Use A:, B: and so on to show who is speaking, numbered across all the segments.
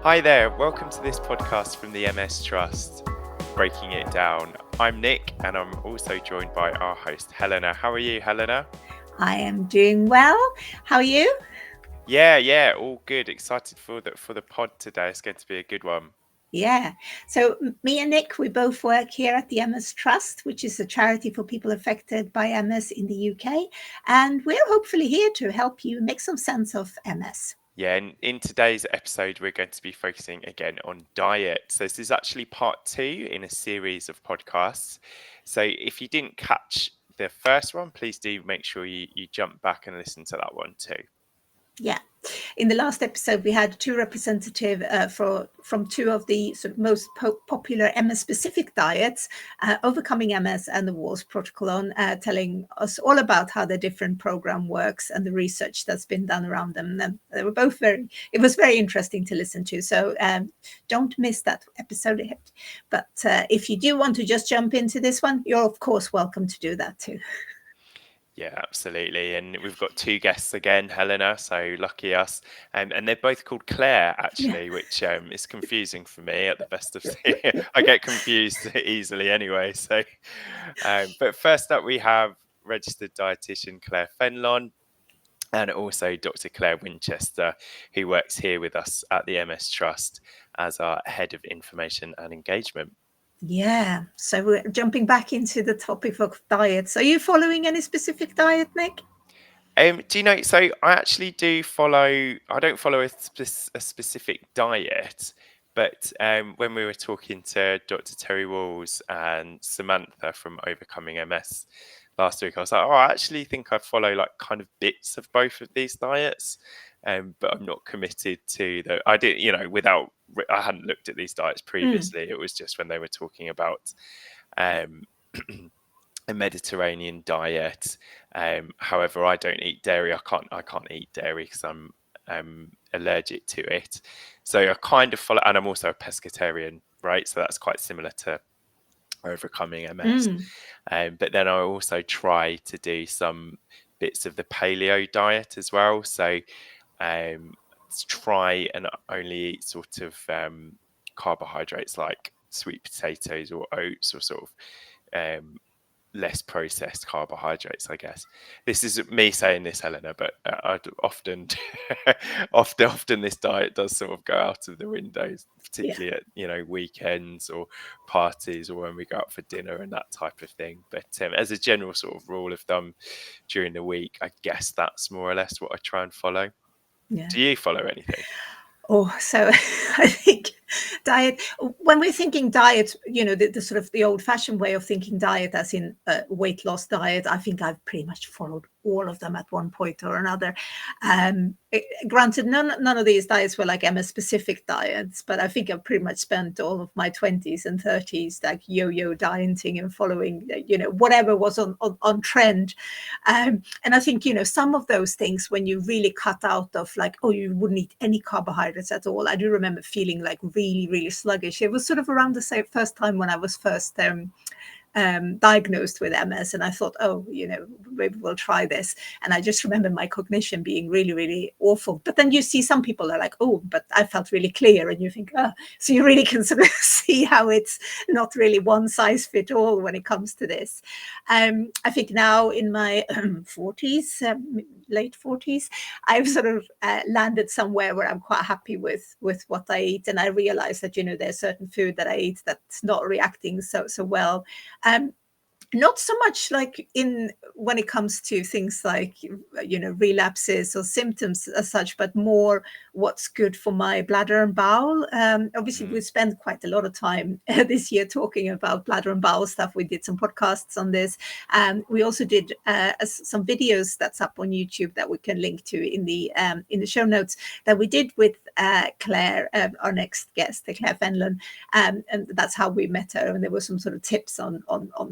A: Hi there, welcome to this podcast from the MS Trust, Breaking It Down. I'm Nick and I'm also joined by our host, Helena. How are you, Helena?
B: I am doing well. How are you?
A: Yeah, all good. Excited for the pod today. It's going to be a good one.
B: Yeah. So me and Nick, we both work here at the MS Trust, which is a charity for people affected by MS in the UK. And we're hopefully here to help you make some sense of MS.
A: Yeah, and in today's episode, we're going to be focusing again on diet. So this is actually part 2 in a series of podcasts. So if you didn't catch the first one, please do make sure you jump back and listen to that one too.
B: Yeah. In the last episode, we had two representatives from two of the sort of most popular MS-specific diets, Overcoming MS and the Wahls Protocol, telling us all about how the different program works and the research that's been done around them. And they were both it was very interesting to listen to. So don't miss that episode. But if you do want to just jump into this one, you're of course welcome to do that too.
A: Yeah, absolutely. And we've got two guests again, Helena, so lucky us. And they're both called Claire, actually, which is confusing for me at the best of I get confused easily anyway. So, but first up, we have registered dietitian Claire Fenlon and also Dr. Claire Winchester, who works here with us at the MS Trust as our head of information and engagement.
B: Yeah, so we're jumping back into the topic of diets. Are you following any specific diet, Nick?
A: Do you know, so I actually do follow, I don't follow a specific diet, but when we were talking to Dr. Terry Wahls and Samantha from Overcoming MS last week, I was like, oh, I actually think I follow like kind of bits of both of these diets, but I'm not committed to I did, I hadn't looked at these diets previously. It was just when they were talking about um, a Mediterranean diet. However, I don't eat dairy. I can't eat dairy because I'm allergic to it. So I kind of follow, and I'm also a pescatarian, right? So that's quite similar to Overcoming MS. But then I also try to do some bits of the paleo diet as well. So try and only eat sort of carbohydrates like sweet potatoes or oats or sort of less processed carbohydrates, I guess. This is me saying this, Helena, but I'd often this diet does sort of go out of the windows, particularly at weekends or parties or when we go out for dinner and that type of thing. But as a general sort of rule of thumb during the week, I guess that's more or less what I try and follow.
B: Yeah.
A: Do you follow anything?
B: Oh, so I think diet, when we're thinking diet, the sort of the old fashioned way of thinking diet as in weight loss diet, I think I've pretty much followed all of them at one point or another. Granted, none of these diets were like MS specific diets, but I think I've pretty much spent all of my 20s and 30s like yo-yo dieting and following, whatever was on trend. And I think, some of those things, when you really cut out of like, oh, you wouldn't eat any carbohydrates at all. I do remember feeling like really, really sluggish. It was sort of around the first time when I was first diagnosed with MS, and I thought, oh, maybe we'll try this. And I just remember my cognition being really, really awful. But then you see some people are like, oh, but I felt really clear, and you think, oh, so you really can sort of see how it's not really one size fit all when it comes to this. I think now in my 40s, late 40s, I've sort of landed somewhere where I'm quite happy with what I eat, and I realize that there's certain food that I eat that's not reacting so well. Not so much like when it comes to things like relapses or symptoms as such, but more what's good for my bladder and bowel. Obviously, we spent quite a lot of time this year talking about bladder and bowel stuff. We did some podcasts on this. We also did some videos that's up on YouTube that we can link to in the show notes that we did with Claire, our next guest, Claire Fenlon, and that's how we met her. And there were some sort of tips on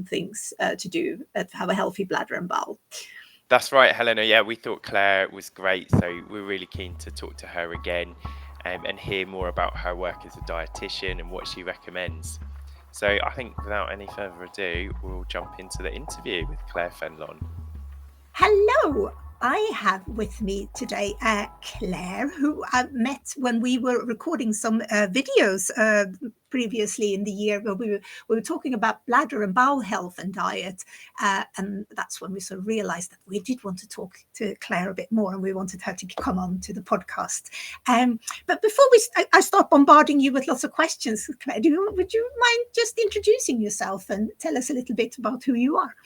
B: things to do to have a healthy bladder and bowel.
A: That's right, Helena. Yeah, we thought Claire was great, so we're really keen to talk to her again and hear more about her work as a dietitian and what she recommends. So I think without any further ado, we'll jump into the interview with Claire Fenlon.
B: Hello. I have with me today Claire, who I met when we were recording some videos previously in the year where we were talking about bladder and bowel health and diet. And that's when we sort of realized that we did want to talk to Claire a bit more, and we wanted her to come on to the podcast. But before I start bombarding you with lots of questions, Claire, would you mind just introducing yourself and tell us a little bit about who you are?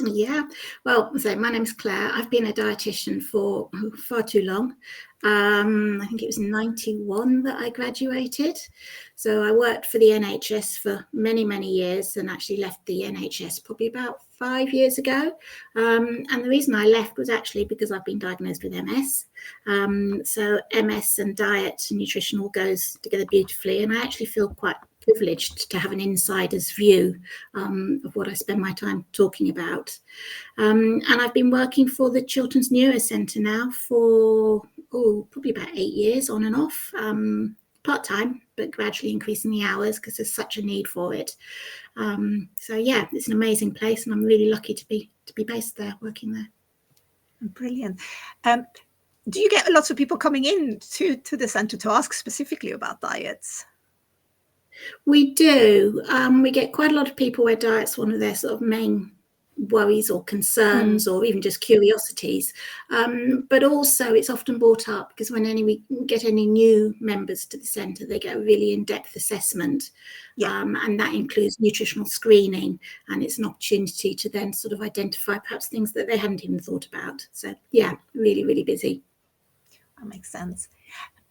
C: Yeah, well, so my name's Claire. I've been a dietitian for far too long. I think it was 91 that I graduated. So I worked for the NHS for many, many years, and actually left the NHS probably about 5 years ago. And the reason I left was actually because I've been diagnosed with MS. So MS and diet and nutrition all goes together beautifully, and I actually feel quite privileged to have an insider's view of what I spend my time talking about. And I've been working for the Chilterns Neuro Centre now for probably about 8 years on and off, part-time, but gradually increasing the hours because there's such a need for it. So yeah, it's an amazing place, and I'm really lucky to be based there, working there.
B: Brilliant. Do you get lots of people coming in to the centre to ask specifically about diets?
C: We do. We get quite a lot of people where diet's one of their sort of main worries or concerns, or even just curiosities. But also it's often brought up because when we get any new members to the centre, they get a really in-depth assessment. And that includes nutritional screening, and it's an opportunity to then sort of identify perhaps things that they hadn't even thought about. So yeah, really, really busy.
B: That makes sense.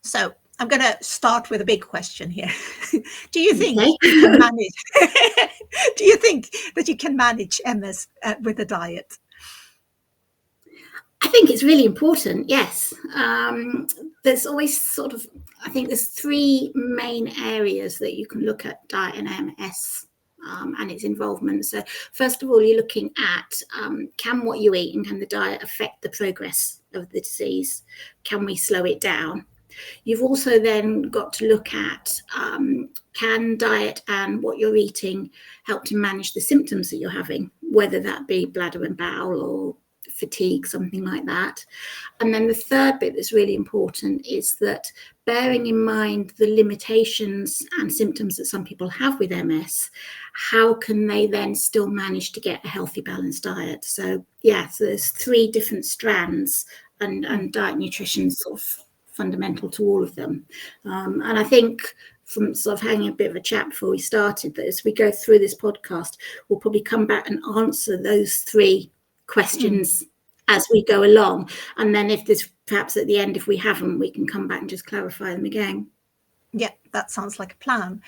B: So I'm going to start with a big question here. Do you think you can manage? Do you think that you can manage MS with a diet?
C: I think it's really important. Yes, there's always I think there's three main areas that you can look at diet and MS. And its involvement. So first of all, you're looking at can what you eat and can the diet affect the progress of the disease? Can we slow it down? You've also then got to look at can diet and what you're eating help to manage the symptoms that you're having, whether that be bladder and bowel or fatigue, something like that. And then the third bit that's really important is that bearing in mind the limitations and symptoms that some people have with MS, how can they then still manage to get a healthy, balanced diet? So yeah, so there's three different strands, and diet nutrition sort of fundamental to all of them. And I think from sort of having a bit of a chat before we started, that as we go through this podcast, we'll probably come back and answer those three questions as we go along. And then if there's perhaps at the end, if we haven't, we can come back and just clarify them again.
B: Yeah, that sounds like a plan.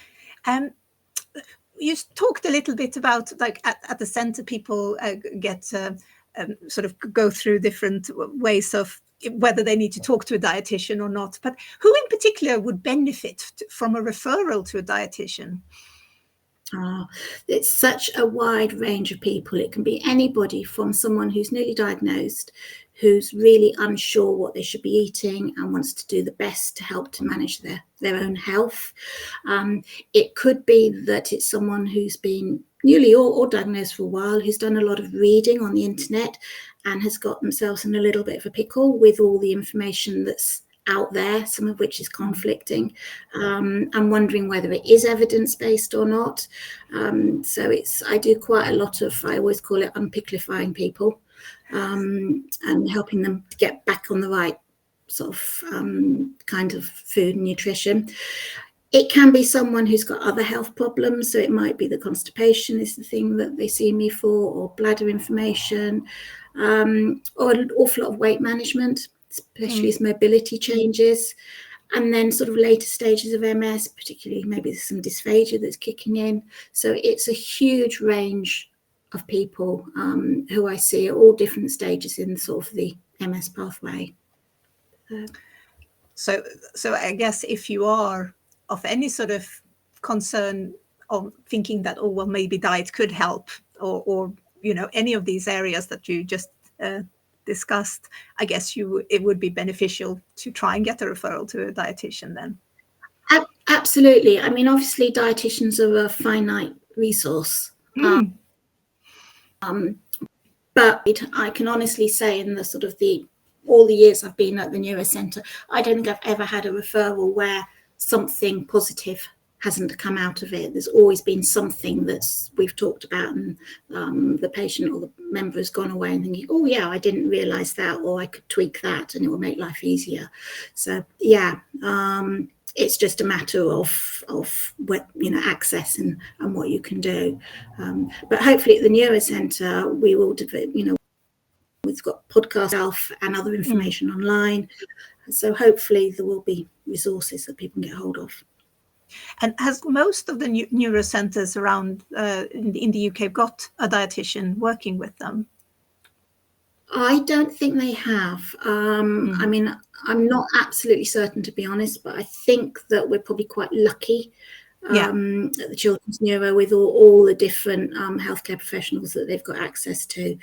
B: You talked a little bit about like at the centre, people get sort of go through different ways of whether they need to talk to a dietitian or not. But who in particular would benefit from a referral to a dietitian?
C: It's such a wide range of people. It can be anybody from someone who's newly diagnosed, who's really unsure what they should be eating and wants to do the best to help to manage their own health. It could be that it's someone who's been newly or diagnosed for a while, who's done a lot of reading on the internet and has got themselves in a little bit of a pickle with all the information that's out there, some of which is conflicting, and wondering whether it is evidence-based or not. So I do quite a lot of, I always call it unpicklifying people, and helping them to get back on the right sort of kind of food and nutrition. It can be someone who's got other health problems. So it might be that constipation is the thing that they see me for, or bladder inflammation, or an awful lot of weight management, especially as mobility changes. And then sort of later stages of MS, particularly maybe there's some dysphagia that's kicking in. So it's a huge range of people who I see at all different stages in sort of the MS pathway.
B: So I guess if you are of any sort of concern of thinking that, oh, well, maybe diet could help, or you know, any of these areas that you just discussed, I guess it would be beneficial to try and get a referral to a dietitian then.
C: Absolutely. I mean, obviously dietitians are a finite resource. But I can honestly say, in the sort of all the years I've been at the Neuro Centre, I don't think I've ever had a referral where something positive hasn't come out of it. There's always been something we've talked about, and the patient or the member has gone away and thinking, oh yeah, I didn't realise that, or I could tweak that and it will make life easier. So yeah, it's just a matter of what, access and what you can do. But hopefully at the Neuro Centre we will, we've got podcast and other information online. So hopefully there will be resources that people can get hold of.
B: And has most of the neuro centres around in the UK got a dietitian working with them?
C: I don't think they have. I mean, I'm not absolutely certain, to be honest, but I think that we're probably quite lucky at the Chilterns Neuro with all the different healthcare professionals that they've got access to.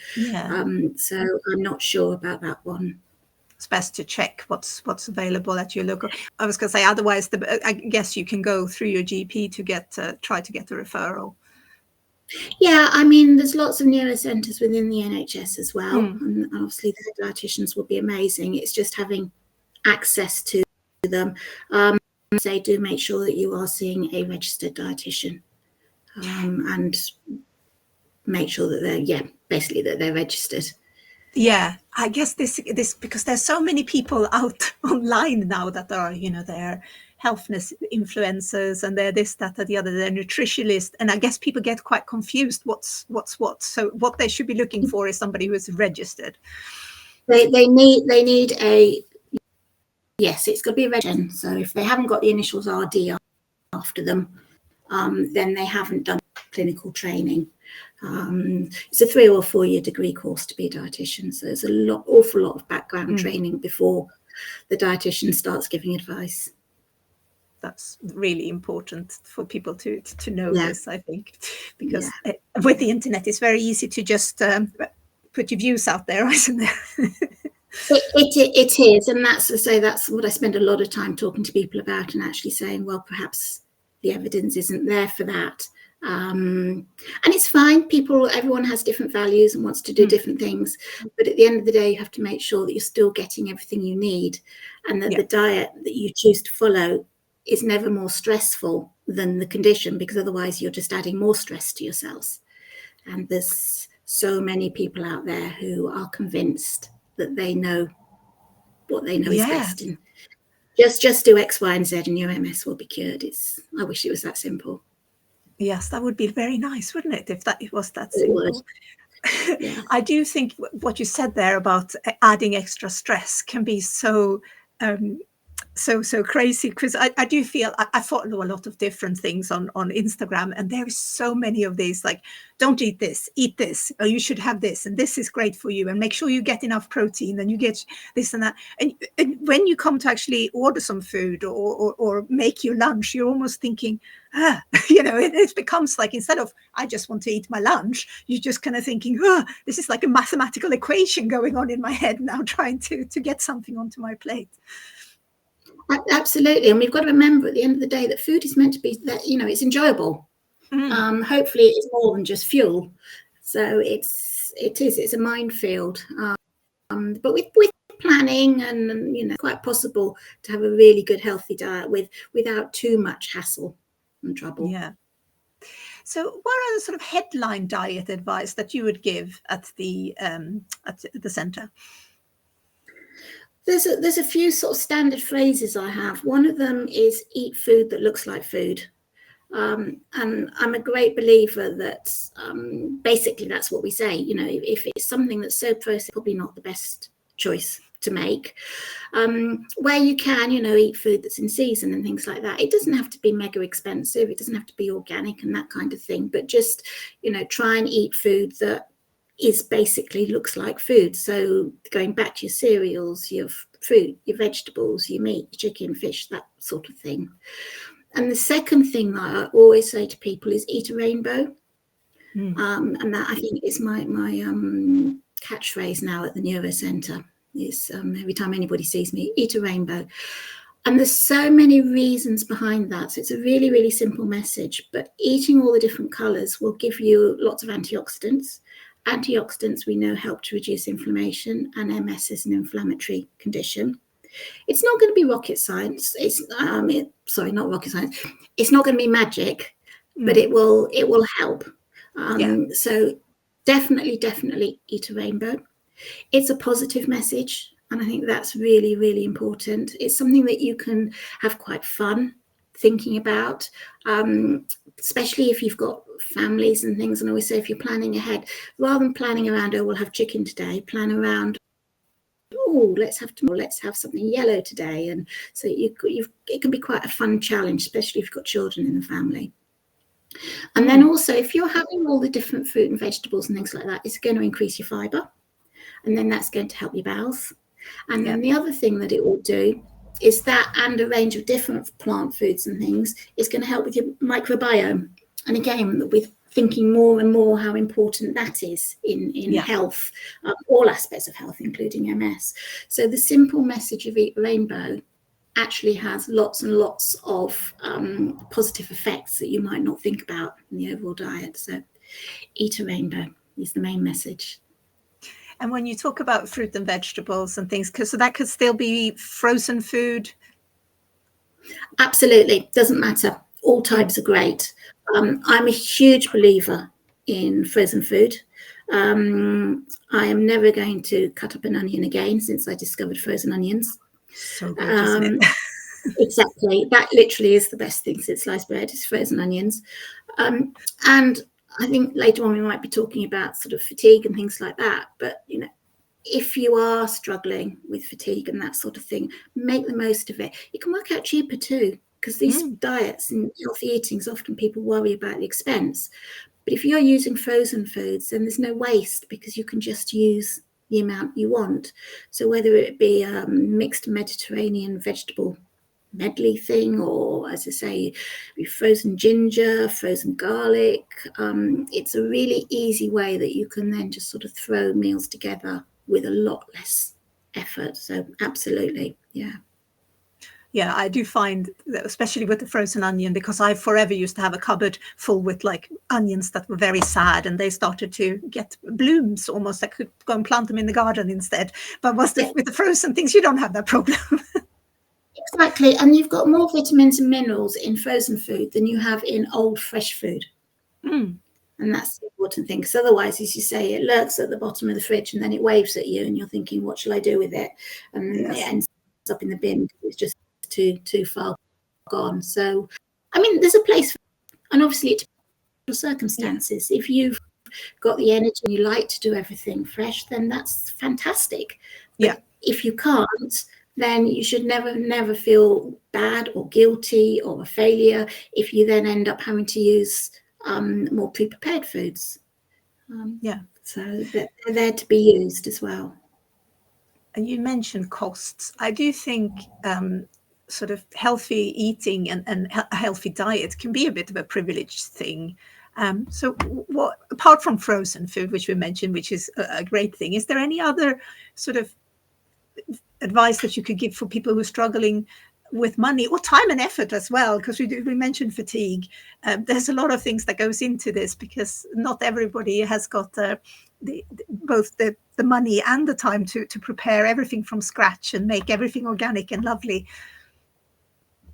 C: So I'm not sure about that one.
B: It's best to check what's available at your local. I was going to say, otherwise, I guess you can go through your GP to try to get a referral.
C: Yeah, I mean, there's lots of neuro centres within the NHS as well, and obviously the dietitians would be amazing. It's just having access to them. They do make sure that you are seeing a registered dietitian, and make sure that they're registered.
B: Yeah, I guess this because there's so many people out online now that are, they're healthness influencers, and they're this, that, or the other, they're nutritionists, and I guess people get quite confused what's what. So what they should be looking for is somebody who is registered.
C: They need a, yes, it's got to be a registered. So if they haven't got the initials RD after them, then they haven't done clinical training. It's a 3 or 4 year degree course to be a dietitian, so there's awful lot of background training before the dietitian starts giving advice. That's
B: really important for people to know this, I think, because with the internet it's very easy to just put your views out there, isn't it?
C: It is, and that's what I spend a lot of time talking to people about, and actually saying, well, perhaps the evidence isn't there for that. And it's fine. Everyone has different values and wants to do different things, but at the end of the day you have to make sure that you're still getting everything you need, and that the diet that you choose to follow is never more stressful than the condition, because otherwise you're just adding more stress to yourselves. And there's so many people out there who are convinced that they know what they know is best, and just do X, Y, and Z and your MS will be cured. I wish it was that simple.
B: Yes, that would be very nice, wouldn't it, if it was that simple? Yeah. I do think what you said there about adding extra stress can be so crazy, because I do feel I follow a lot of different things on Instagram, and there is so many of these, like, don't eat this, eat this, or you should have this, and this is great for you, and make sure you get enough protein, and you get this and that. And when you come to actually order some food or make your lunch, you're almost thinking, it becomes like, instead of I just want to eat my lunch, you're just kind of thinking, this is like a mathematical equation going on in my head now, trying to get something onto my plate.
C: Absolutely, and we've got to remember at the end of the day that food is meant to be that, it's enjoyable. Hopefully it's more than just fuel, so it's a minefield, but with planning and quite possible to have a really good healthy diet without too much hassle and trouble.
B: So what are the sort of headline diet advice that you would give at the centre?
C: There's a few sort of standard phrases I have. One of them is eat food that looks like food. And I'm a great believer that basically that's what we say. If it's something that's so processed, probably not the best choice to make. Where you can, eat food that's in season and things like that. It doesn't have to be mega expensive. It doesn't have to be organic and that kind of thing. But just, try and eat food that is basically looks like food. So going back to your cereals, your fruit, your vegetables, your meat, your chicken, fish, that sort of thing. And the second thing that I always say to people is eat a rainbow. And that, I think, is my catchphrase now at the Neuro Centre. Is every time anybody sees me, eat a rainbow. And there's so many reasons behind that. So it's a really, really simple message. But eating all the different colours will give you lots of antioxidants, antioxidants we know help to reduce inflammation, and MS is an inflammatory condition. It's not going to be rocket science. Sorry, not rocket science. It's not going to be magic, but it will help. So definitely eat a rainbow. It's a positive message, and I think that's really, really important. It's something that you can have quite fun thinking about, especially if you've got families and things. And I always say, if you're planning ahead, rather than planning around, oh, we'll have chicken today, plan around, oh, let's have something yellow today. And so it can be quite a fun challenge, especially if you've got children in the family. And then also, if you're having all the different fruit and vegetables and things like that, it's going to increase your fibre, and then that's going to help your bowels. And then the other thing that it will do is that, and a range of different plant foods and things, is going to help with your microbiome. And again, with thinking more and more how important that is in health, all aspects of health, including MS. So the simple message of Eat Rainbow actually has lots and lots of positive effects that you might not think about in the overall diet. So eat a rainbow is the main message.
B: And when you talk about fruit and vegetables and things, so that could still be frozen food?
C: Absolutely. Doesn't matter. All types are great. I'm a huge believer in frozen food. I am never going to cut up an onion again since I discovered frozen onions.
B: So good, isn't it?
C: Exactly. That literally is the best thing since sliced bread, is frozen onions. And I think later on we might be talking about sort of fatigue and things like that. But, you know, if you are struggling with fatigue and that sort of thing, make the most of it. It can work out cheaper too, because these diets and healthy eatings, often people worry about the expense. But if you're using frozen foods, then there's no waste, because you can just use the amount you want. So whether it be a mixed Mediterranean vegetable medley thing, or, as I say, frozen ginger, frozen garlic, it's a really easy way that you can then just sort of throw meals together with a lot less effort. So absolutely,
B: Yeah, I do find that, especially with the frozen onion, because I forever used to have a cupboard full with like onions that were very sad, and they started to get blooms almost. I could go and plant them in the garden instead. But with the frozen things, you don't have that problem.
C: Exactly. And you've got more vitamins and minerals in frozen food than you have in old fresh food. And that's the important thing, because otherwise, as you say, it lurks at the bottom of the fridge and then it waves at you and you're thinking, what shall I do with it? And it ends up in the bin because it's just too far gone. So, I mean, there's a place for it. And obviously it's your circumstances. If you've got the energy and you like to do everything fresh, then that's fantastic. But if you can't, then you should never feel bad or guilty or a failure if you then end up having to use more pre-prepared foods. So they're there to be used as well.
B: And you mentioned costs. I do think sort of healthy eating and a healthy diet can be a bit of a privileged thing. So what, apart from frozen food, which we mentioned, which is a great thing, is there any other sort of advice that you could give for people who are struggling with money or time and effort as well? Because we mentioned fatigue. There's a lot of things that goes into this, because not everybody has got both the money and the time to prepare everything from scratch and make everything organic and lovely.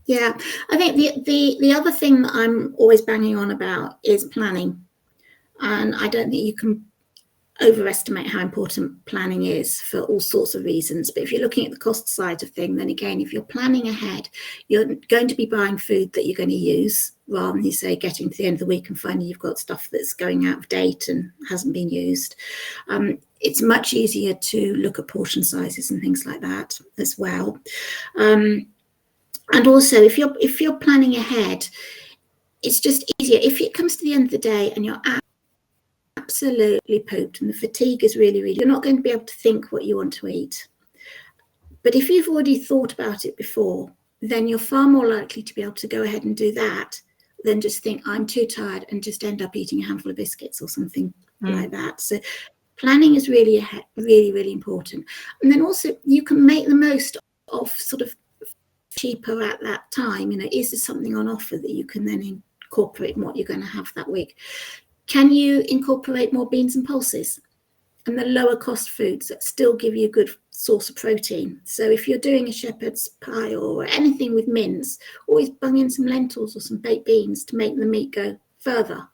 C: Yeah, I think the other thing that I'm always banging on about is planning. And I don't think you can overestimate how important planning is for all sorts of reasons. But if you're looking at the cost side of things, then again, if you're planning ahead, you're going to be buying food that you're going to use, rather than, you say, getting to the end of the week and finding you've got stuff that's going out of date and hasn't been used. It's much easier to look at portion sizes and things like that as well. And also, if you're planning ahead, it's just easier. If it comes to the end of the day and you're absolutely pooped and the fatigue is really, you're not going to be able to think what you want to eat. But if you've already thought about it before, then you're far more likely to be able to go ahead and do that than just think, I'm too tired, and just end up eating a handful of biscuits or something like that. So planning is really important. And then also, you can make the most of sort of cheaper at that time. You know, is there something on offer that you can then incorporate in what you're going to have that week? Can you incorporate more beans and pulses? and the lower cost foods that still give you a good source of protein. So if you're doing a shepherd's pie or anything with mince, always bung in some lentils or some baked beans to make the meat go further.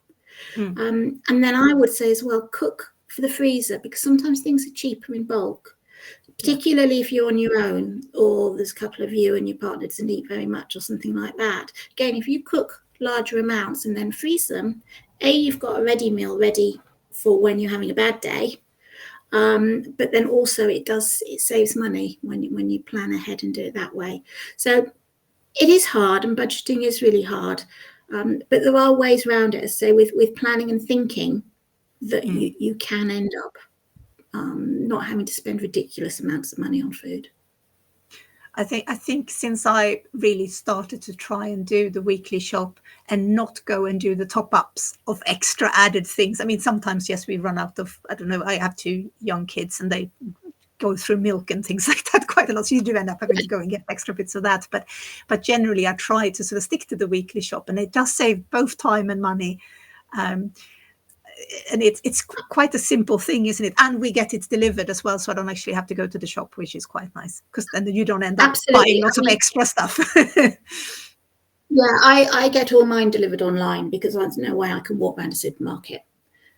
C: And then I would say as well, cook for the freezer, because sometimes things are cheaper in bulk, particularly if you're on your own or there's a couple of you and your partner doesn't eat very much or something like that. Again, if you cook larger amounts and then freeze them, you've got a ready meal ready for when you're having a bad day. But then also it saves money when you plan ahead and do it that way. So it is hard, and budgeting is really hard. But there are ways around it. So with planning and thinking, that you can end up not having to spend ridiculous amounts of money on food.
B: I think since I really started to try and do the weekly shop and not go and do the top-ups of extra added things. I mean, sometimes, yes, we run out of, I don't know, I have 2 young kids and they go through milk and things like that quite a lot. So you do end up having to go and get extra bits of that. But generally, I try to sort of stick to the weekly shop, and it does save both time and money. And it's quite a simple thing, isn't it? And we get it delivered as well, so I don't actually have to go to the shop, which is quite nice, because then you don't end up buying lots of extra stuff.
C: Yeah, I get all mine delivered online because there's no way I can walk around a supermarket.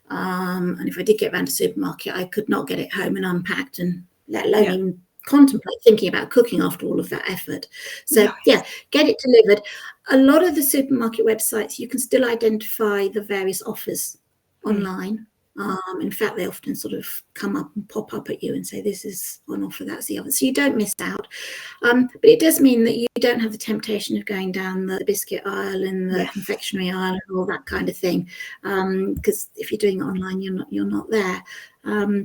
C: And if I did get around a supermarket, I could not get it home and unpacked, and let alone even contemplate thinking about cooking after all of that effort. So get it delivered. A lot of the supermarket websites, you can still identify the various offers online. In fact, they often sort of come up and pop up at you and say, this is on offer, that's the other. So you don't miss out. But it does mean that you don't have the temptation of going down the biscuit aisle and the confectionery aisle and all that kind of thing. Because if you're doing it online, you're not there. I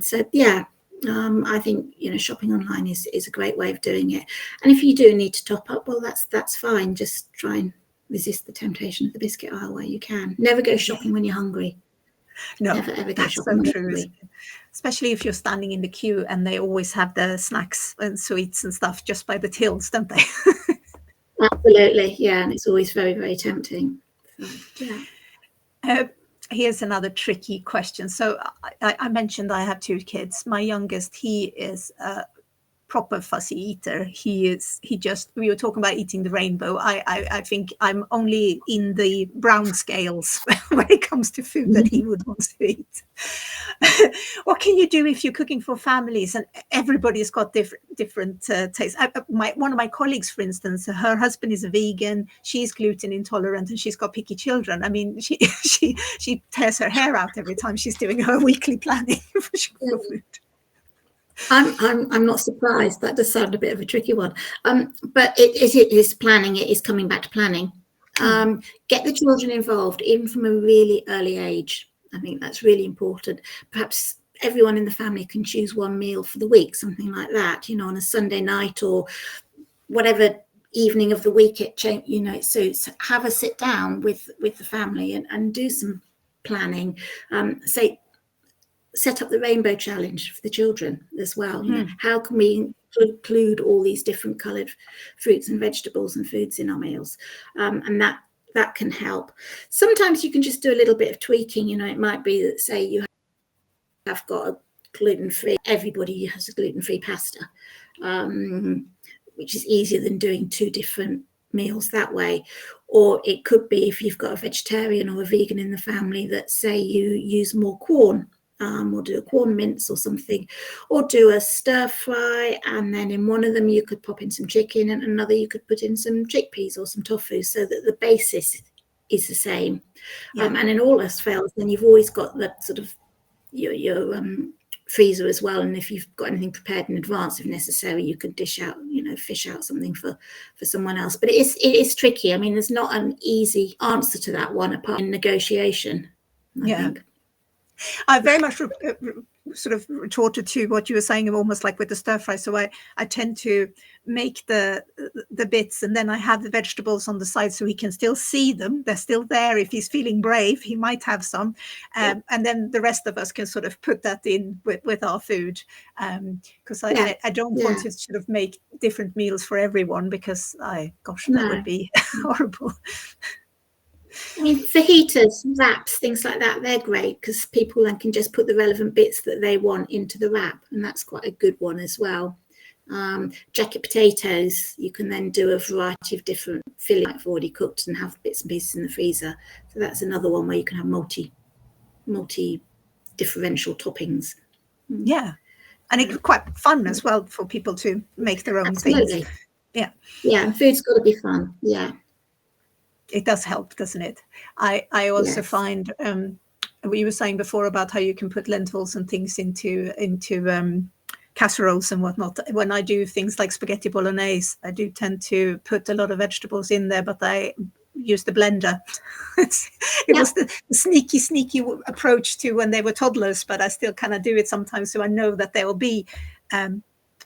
C: think, shopping online is a great way of doing it. And if you do need to top up, well, that's fine. Just try and resist the temptation of the biscuit aisle where you can. Never go shopping when you're hungry.
B: No,
C: never ever go
B: that's
C: shopping.
B: so true. Especially if you're standing in the queue and they always have the snacks and sweets and stuff just by the tills, don't they?
C: Absolutely, yeah, and it's always very, very tempting. So,
B: Here's another tricky question. So I mentioned I have 2 kids. My youngest, he is a proper fussy eater. We were talking about eating the rainbow. I think I'm only in the brown scales when it comes to food that he would want to eat. What can you do if you're cooking for families and everybody's got different tastes? One of my colleagues, for instance, her husband is a vegan, she's gluten intolerant, and she's got picky children. I mean, she tears her hair out every time she's doing her weekly planning for food.
C: I'm not surprised. That does sound a bit of a tricky one. But it is planning. It is coming back to planning. Get the children involved, even from a really early age. I think that's really important. Perhaps everyone in the family can choose one meal for the week, something like that, on a Sunday night or whatever evening of the week it changes, so have a sit down with the family and do some planning. Set up the rainbow challenge for the children as well. How can we include all these different coloured fruits and vegetables and foods in our meals? And that can help. Sometimes you can just do a little bit of tweaking. It might be that, say, you have got a gluten-free, everybody has a gluten-free pasta, which is easier than doing 2 different meals that way. Or it could be, if you've got a vegetarian or a vegan in the family, that, say, you use more corn, or do a corn mince or something, or do a stir fry, and then in one of them you could pop in some chicken, and another you could put in some chickpeas or some tofu, so that the basis is the same. And in all else fails, then you've always got the sort of your freezer as well, and if you've got anything prepared in advance, if necessary, you could dish out, fish out something for someone else. But it is tricky. I mean, there's not an easy answer to that one, apart from negotiation, I think.
B: I very much sort of retorted to what you were saying, almost like with the stir fry. So I tend to make the bits, and then I have the vegetables on the side so he can still see them. They're still there. If he's feeling brave, he might have some. And then the rest of us can sort of put that in with our food. Because I don't want to sort of make different meals for everyone, because that would be horrible.
C: I mean, fajitas, wraps, things like that, they're great because people then can just put the relevant bits that they want into the wrap, and that's quite a good one as well. Jacket potatoes, you can then do a variety of different fillings that have already cooked and have bits and pieces in the freezer. So that's another one where you can have multi differential toppings.
B: Yeah, and it's quite fun as well for people to make their own
C: Absolutely.
B: things. Yeah,
C: and food's got to be fun. Yeah,
B: it does help, doesn't it? I also
C: Yes.
B: find what you were saying before about how you can put lentils and things into casseroles and whatnot. When I do things like spaghetti bolognese, I do tend to put a lot of vegetables in there, but I use the blender. It was the sneaky approach to when they were toddlers, but I still kind of do it sometimes, so I know that there will be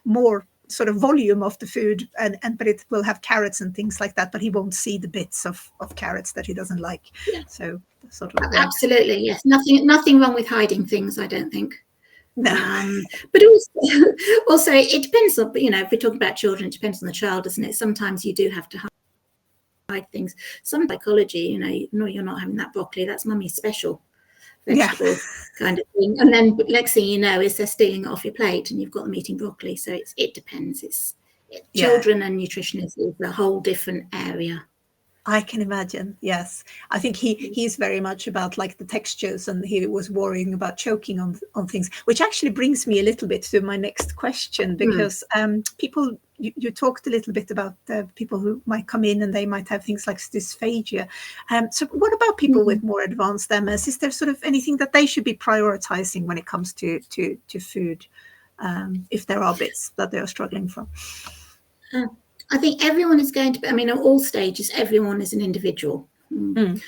B: more sort of volume of the food, and but it will have carrots and things like that, but he won't see the bits of carrots that he doesn't like. So sort of
C: absolutely, yes. Nothing wrong with hiding things, I don't think.
B: no.
C: But also it depends on, if we're talking about children, it depends on the child, doesn't it? Sometimes you do have to hide things. Some psychology, no, you're not having that broccoli, that's mummy's special vegetable kind of thing. And then next thing you know is they're stealing it off your plate and you've got them eating broccoli. So it depends. Children and nutrition is a whole different area.
B: I can imagine. Yes, I think he's very much about like the textures, and he was worrying about choking on things, which actually brings me a little bit to my next question, because people, you talked a little bit about people who might come in and they might have things like dysphagia. So what about people with more advanced MS? Is there sort of anything that they should be prioritizing when it comes to food, if there are bits that they are struggling from?
C: I think everyone is going to be, at all stages, everyone is an individual. But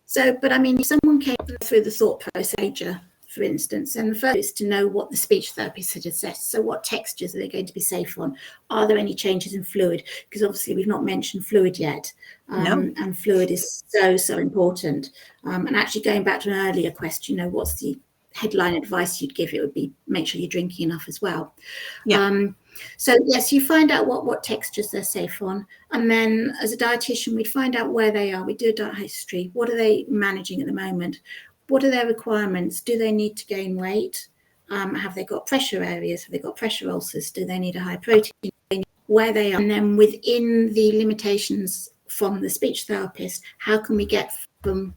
C: if someone came through the thought procedure, for instance, and the first is to know what the speech therapist had assessed. So what textures are they going to be safe on? Are there any changes in fluid? Because obviously we've not mentioned fluid yet. And fluid is so important. And actually going back to an earlier question, what's the headline advice you'd give? It would be make sure you're drinking enough as well. So yes, you find out what textures they're safe on, and then as a dietitian we'd find out where they are. We do a diet history. What are they managing at the moment? What are their requirements? Do they need to gain weight? Have they got pressure areas? Have they got pressure ulcers? Do they need a high protein? Where they are, and then within the limitations from the speech therapist, how can we get from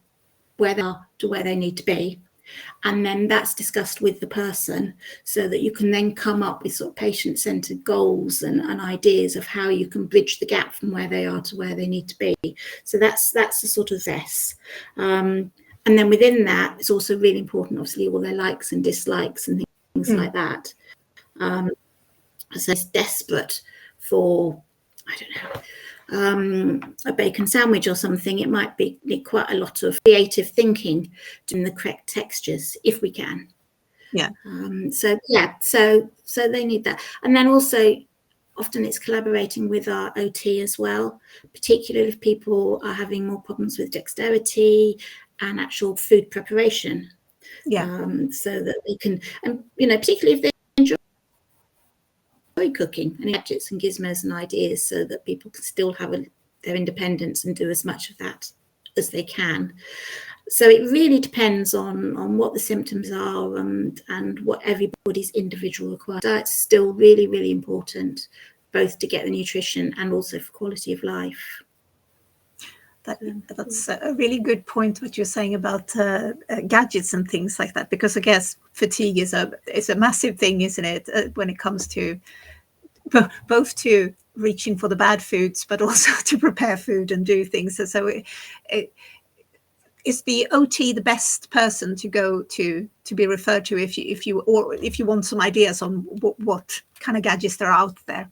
C: where they are to where they need to be? And then that's discussed with the person, so that you can then come up with sort of patient-centered goals and ideas of how you can bridge the gap from where they are to where they need to be. So that's the sort of this. And then within that, it's also really important, obviously, all their likes and dislikes and things like that. So it's desperate for, I don't know, a bacon sandwich or something. It might need quite a lot of creative thinking doing the correct textures if we can. So they need that. And then also often it's collaborating with our OT as well, particularly if people are having more problems with dexterity and actual food preparation. So that they can, and particularly if they enjoy cooking, and gadgets and gizmos and ideas, so that people can still have their independence and do as much of that as they can. So it really depends on what the symptoms are and what everybody's individual requirements. Diet's still really, really important, both to get the nutrition and also for quality of life.
B: That's a really good point, what you're saying about gadgets and things like that, because I guess fatigue is a massive thing, isn't it, when it comes to both to reaching for the bad foods, but also to prepare food and do things. So is the OT the best person to go to be referred to if you want some ideas on what kind of gadgets there are out there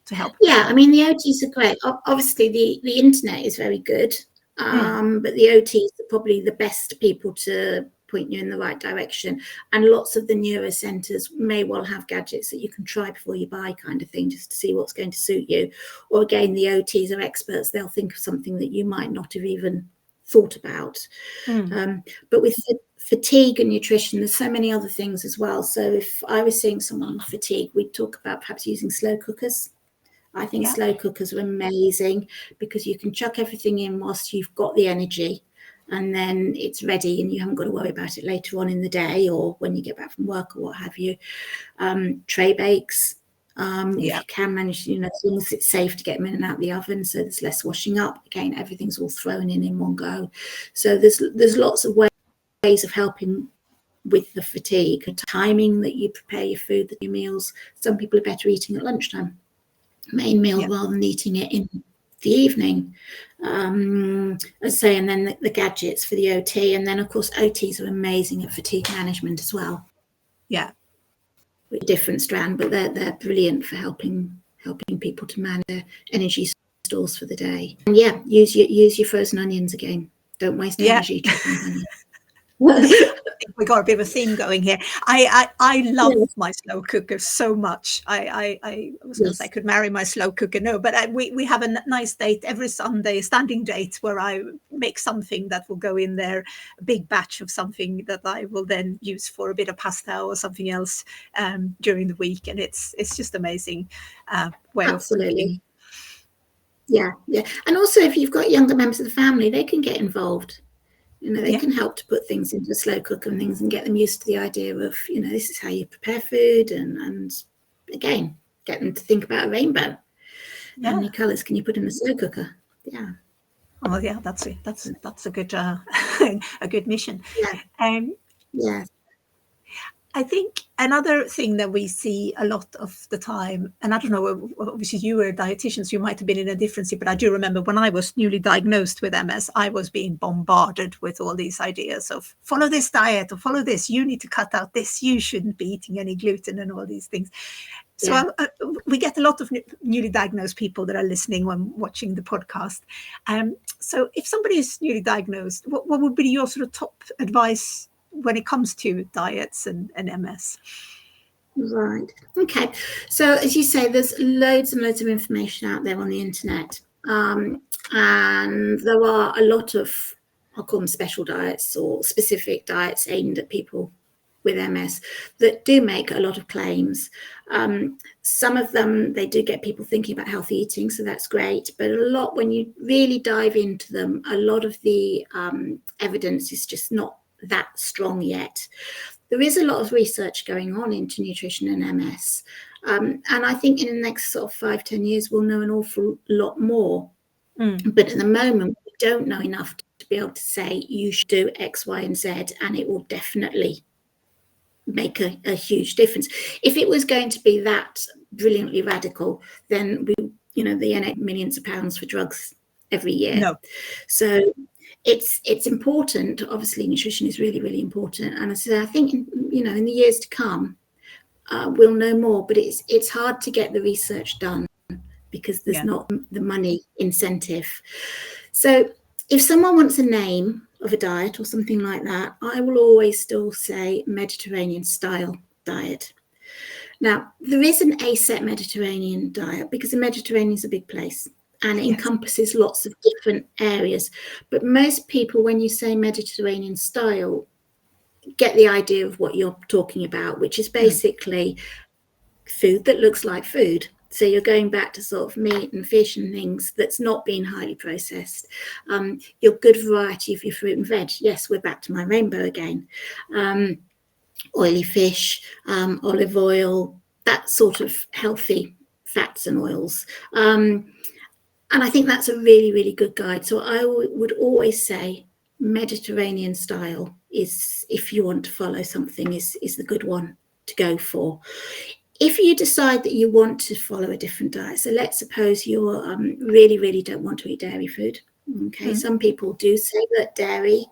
B: to help?
C: Yeah, the OTs are great. Obviously, the internet is very good, but the OTs are probably the best people to point you in the right direction. And lots of the neuro centres may well have gadgets that you can try before you buy, kind of thing, just to see what's going to suit you. Or again, the OTs are experts. They'll think of something that you might not have even thought about. But with fatigue and nutrition, there's so many other things as well. So if I was seeing someone with fatigue, we'd talk about perhaps using slow cookers. I think slow cookers are amazing because you can chuck everything in whilst you've got the energy, and then it's ready and you haven't got to worry about it later on in the day or when you get back from work or what have you. Tray bakes, if you can manage, as long as it's safe to get them in and out of the oven, so there's less washing up. Again, everything's all thrown in one go. So there's lots of ways of helping with the fatigue and timing that you prepare your food, your meals. Some people are better eating at lunchtime, main meal, rather than eating it in the evening. As I say, and then the gadgets for the OT, and then of course OTs are amazing at fatigue management as well.
B: Yeah.
C: With a different strand, but they're brilliant for helping people to manage their energy stores for the day. And use your frozen onions again. Don't waste energy chopping onions.
B: We got a bit of a theme going here. I love my slow cooker so much. I was going to say I could marry my slow cooker. No, but we have a nice date every Sunday, standing date, where I make something that will go in there, a big batch of something that I will then use for a bit of pasta or something else during the week, and it's just amazing way of cooking.
C: Yeah, and also if you've got younger members of the family, they can get involved. They can help to put things into a slow cooker and things and get them used to the idea of, this is how you prepare food. And again, get them to think about a rainbow. How many colours can you put in a slow cooker? Yeah.
B: Oh, yeah, that's a good a good mission.
C: Yeah.
B: I think another thing that we see a lot of the time, and I don't know, obviously you were a dietitian, so you might have been in a different, but I do remember when I was newly diagnosed with MS, I was being bombarded with all these ideas of follow this diet or follow this, you need to cut out this, you shouldn't be eating any gluten and all these things. So we get a lot of newly diagnosed people that are listening when watching the podcast. So if somebody is newly diagnosed, what would be your sort of top advice when it comes to diets and MS?
C: Right. Okay. So as you say, there's loads and loads of information out there on the internet. And there are a lot of, I'll call them special diets or specific diets aimed at people with MS that do make a lot of claims. Some of them, they do get people thinking about healthy eating, so that's great. But a lot, when you really dive into them, a lot of the evidence is just not that strong yet. There is a lot of research going on into nutrition and MS. And I think in the next sort of 5-10 years, we'll know an awful lot more. But at the moment, we don't know enough to be able to say you should do X, Y, and Z, and it will definitely make a huge difference. If it was going to be that brilliantly radical, then they earn millions of pounds for drugs every year.
B: No.
C: So it's important. Obviously, nutrition is really, really important. And I think in the years to come, we'll know more. But it's hard to get the research done because there's not the money incentive. So if someone wants a name of a diet or something like that, I will always still say Mediterranean style diet. Now, there is an ASET Mediterranean diet because the Mediterranean is a big place and it encompasses lots of different areas. But most people, when you say Mediterranean style, get the idea of what you're talking about, which is basically food that looks like food. So you're going back to sort of meat and fish and things that's not being highly processed. Your good variety of your fruit and veg. Yes, we're back to my rainbow again. Oily fish, olive oil, that sort of healthy fats and oils. And I think that's a really, really good guide. So I would always say Mediterranean style is, if you want to follow something, is the good one to go for. If you decide that you want to follow a different diet, so let's suppose you really, really don't want to eat dairy food. Okay, some people do say that dairy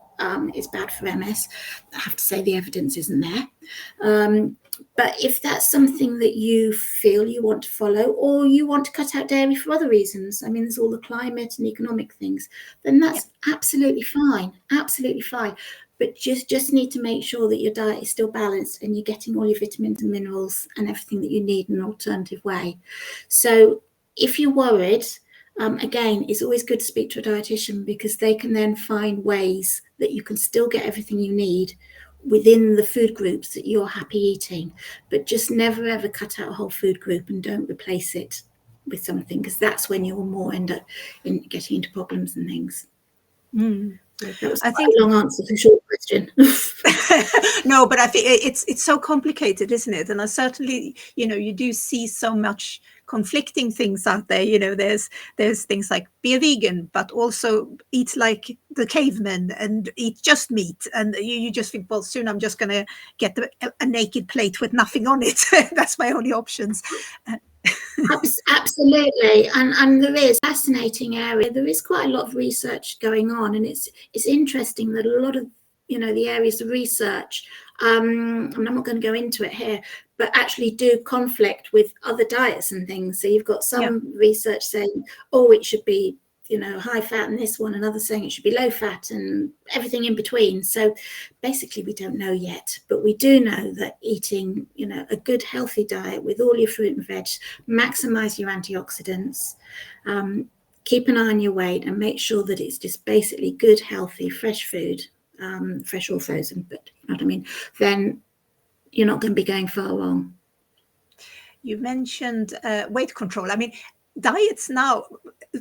C: is bad for MS. I have to say the evidence isn't there. But if that's something that you feel you want to follow, or you want to cut out dairy for other reasons, I mean, there's all the climate and economic things, then that's absolutely fine, absolutely fine. But just need to make sure that your diet is still balanced and you're getting all your vitamins and minerals and everything that you need in an alternative way. So if you're worried, again, it's always good to speak to a dietitian because they can then find ways that you can still get everything you need within the food groups that you're happy eating, but just never ever cut out a whole food group and don't replace it with something, because that's when you'll more end up in getting into problems and things. That was
B: I
C: quite
B: think
C: a long answer for a short question.
B: no, but I think it's so complicated, isn't it? And I certainly, you do see so much conflicting things out there. There's things like be a vegan, but also eat like the cavemen and eat just meat. And you just think, well, soon I'm just going to get a naked plate with nothing on it. That's my only options.
C: Absolutely, and there is a fascinating area. There is quite a lot of research going on, and it's interesting that a lot of the areas of research, I'm not going to go into it here, but actually do conflict with other diets and things. So you've got some research saying, oh, it should be high fat, and this one, another saying it should be low fat, and everything in between. So basically we don't know yet, but we do know that eating a good healthy diet with all your fruit and veg, maximize your antioxidants, keep an eye on your weight, and make sure that it's just basically good healthy fresh food, fresh or frozen, but you know what I mean, then you're not going to be going far wrong.
B: You mentioned weight control. I mean, diets now,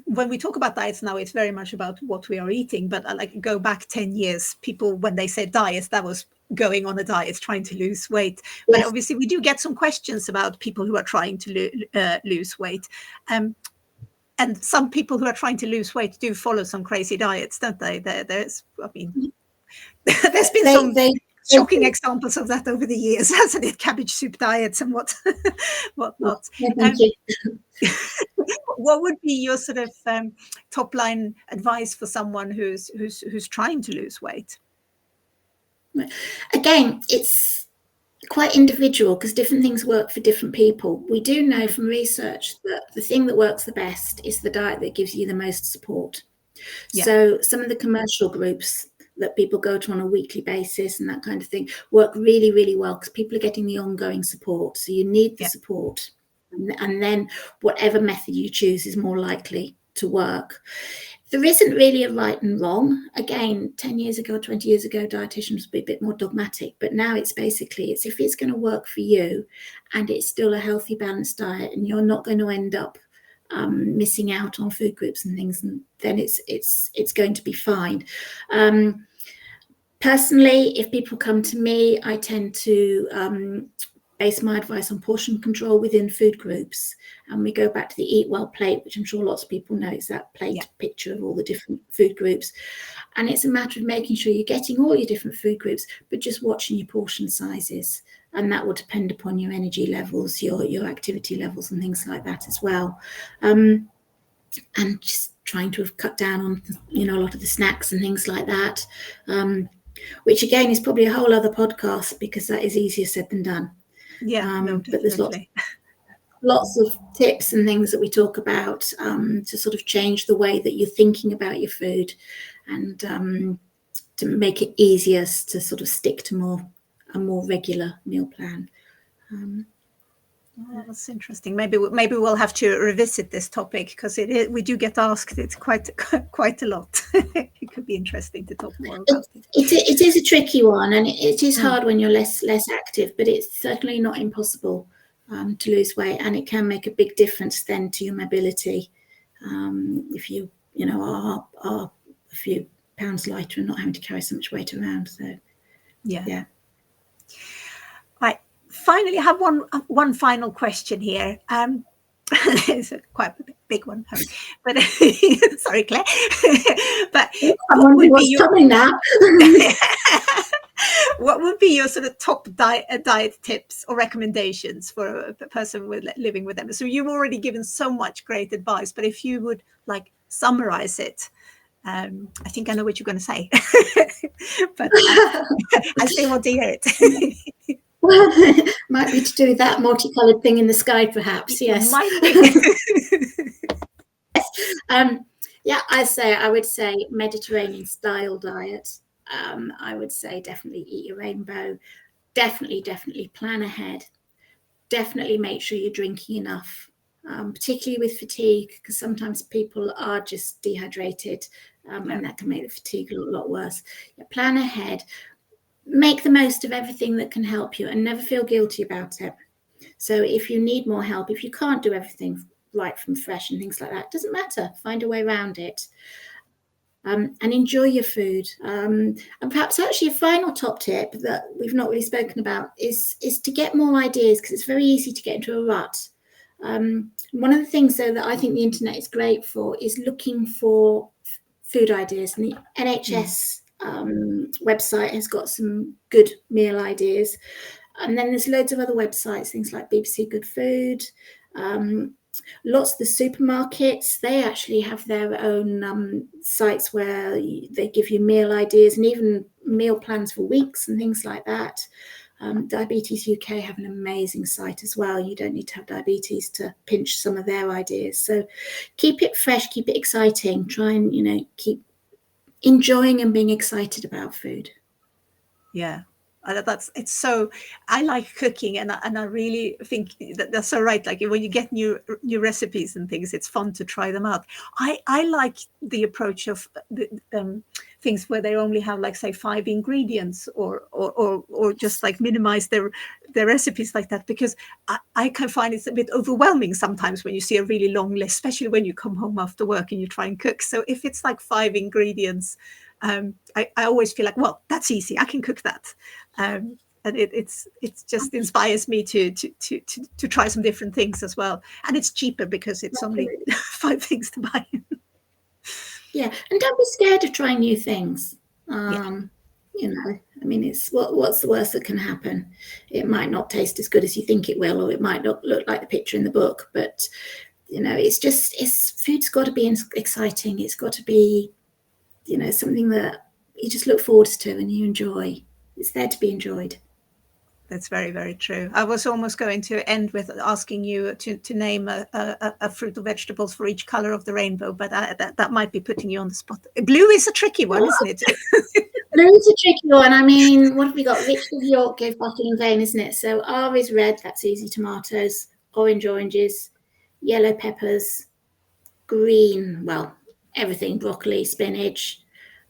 B: when we talk about diets now, it's very much about what we are eating. But like go back 10 years, people, when they said diets, that was going on a diet, trying to lose weight. But obviously we do get some questions about people who are trying to lose weight. And some people who are trying to lose weight do follow some crazy diets, don't they? There's been some shocking examples of that over the years, hasn't it? Cabbage soup diets and whatnot. What would be your sort of top line advice for someone who's trying to lose weight?
C: Again, it's quite individual because different things work for different people. We do know from research that the thing that works the best is the diet that gives you the most support. So some of the commercial groups that people go to on a weekly basis and that kind of thing work really, really well because people are getting the ongoing support. So you need the support, and then whatever method you choose is more likely to work. There isn't really a right and wrong. Again, 10 years ago, 20 years ago, dietitians would be a bit more dogmatic, but now it's basically, it's if it's going to work for you and it's still a healthy, balanced diet and you're not going to end up missing out on food groups and things, and then it's going to be fine. Personally, if people come to me, I tend to base my advice on portion control within food groups, and we go back to the Eat Well plate, which I'm sure lots of people know. It's that plate picture of all the different food groups, and it's a matter of making sure you're getting all your different food groups, but just watching your portion sizes, and that will depend upon your energy levels, your activity levels, and things like that as well. And just trying to have cut down on a lot of the snacks and things like that, which again is probably a whole other podcast because that is easier said than done. But there's lots of tips and things that we talk about to sort of change the way that you're thinking about your food, and to make it easier to sort of stick to a more regular meal plan.
B: That's interesting. Maybe we'll have to revisit this topic because we do get asked it quite a lot. It could be interesting to talk more about it.
C: It is a tricky one, and it is hard when you're less active, but it's certainly not impossible to lose weight, and it can make a big difference then to your mobility if you are a few pounds lighter and not having to carry so much weight around. So yeah.
B: Finally, I have one final question here. It's quite a big one, but sorry, Claire. But what would be your sort of top diet tips or recommendations for a person living with MS? So you've already given so much great advice, but if you would like summarize it, I think I know what you're going to say, but I still want to hear it.
C: Might be to do with that multicolored thing in the sky, perhaps. Yes.
B: Might be.
C: I would say Mediterranean style diet. I would say definitely eat your rainbow. Definitely plan ahead. Definitely make sure you're drinking enough, particularly with fatigue, because sometimes people are just dehydrated, and that can make the fatigue a lot worse. Plan ahead. Make the most of everything that can help you and never feel guilty about it. So if you need more help, if you can't do everything right from fresh and things like that. It doesn't matter. Find a way around it. And enjoy your food. And perhaps actually a final top tip that we've not really spoken about is to get more ideas, because it's very easy to get into a rut. One of the things, though, that I think the internet is great for is looking for food ideas. And the NHS website has got some good meal ideas. And then there's loads of other websites, things like BBC Good Food. Lots of the supermarkets, they actually have their own sites where they give you meal ideas and even meal plans for weeks and things like that. Diabetes UK have an amazing site as well. You don't need to have diabetes to pinch some of their ideas. So keep it fresh, keep it exciting. Try and, keep enjoying and being excited about food.
B: Yeah. It's so, I like cooking, and I really think that's so right. Like when you get new recipes and things, it's fun to try them out. I like the approach of things where they only have, like, say, 5 ingredients, or just like minimize their recipes like that, because I can find it's a bit overwhelming sometimes when you see a really long list, especially when you come home after work and you try and cook. So if it's like 5 ingredients, I always feel like, well, that's easy, I can cook that. And it just inspires me to try some different things as well. And it's cheaper because it's only 5 things to buy.
C: Yeah, and don't be scared of trying new things. It's what's the worst that can happen? It might not taste as good as you think it will, or it might not look like the picture in the book. But food's got to be exciting. It's got to be, something that you just look forward to and you enjoy. It's there to be enjoyed.
B: That's very, very true. I was almost going to end with asking you to name a fruit or vegetables for each color of the rainbow, but that might be putting you on the spot. Blue is a tricky one, isn't it?
C: Blue is a tricky one. I mean, what have we got? Richard of York gave bottle in vain, isn't it? So R is red, that's easy. Tomatoes, oranges, yellow peppers, green, well, everything, broccoli, spinach.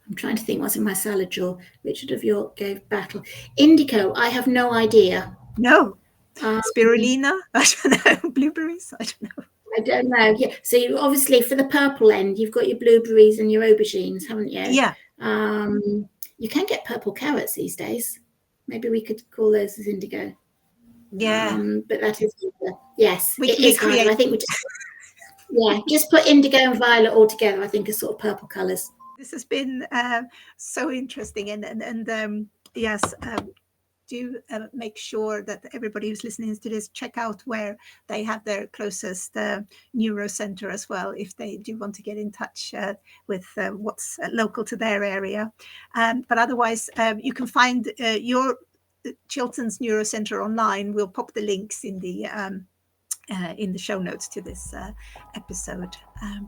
C: I'm trying to think what's in my salad drawer. Richard of York gave battle. Indigo, I have no idea.
B: No. Spirulina? I don't know. Blueberries? I
C: don't know. Yeah. So obviously for the purple end, you've got your blueberries and your aubergines, haven't you?
B: Yeah.
C: You can get purple carrots these days. Maybe we could call those as indigo.
B: Yeah.
C: But that is, yes,
B: it is hard.
C: I think we just put indigo and violet all together, I think, as sort of purple colours.
B: This has been so interesting, and yes, do make sure that everybody who's listening to this check out where they have their closest neuro centre as well, if they do want to get in touch with what's local to their area. But otherwise, you can find your Chilterns Neuro Centre online. We'll pop the links in the show notes to this episode. I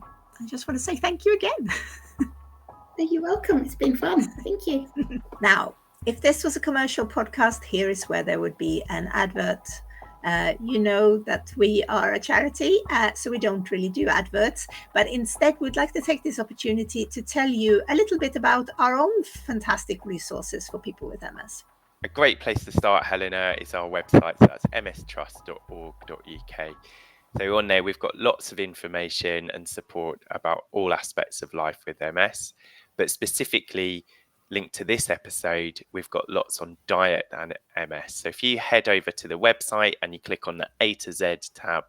B: just want to say thank you again.
C: You're welcome. It's been fun. Thank you.
B: Now, if this was a commercial podcast, here is where there would be an advert. You know that we are a charity, so we don't really do adverts, but instead we'd like to take this opportunity to tell you a little bit about our own fantastic resources for people with MS.
A: A great place to start, Helena, is our website. So that's mstrust.org.uk. So on there, we've got lots of information and support about all aspects of life with MS, but specifically linked to this episode, we've got lots on diet and MS. So if you head over to the website and you click on the A to Z tab,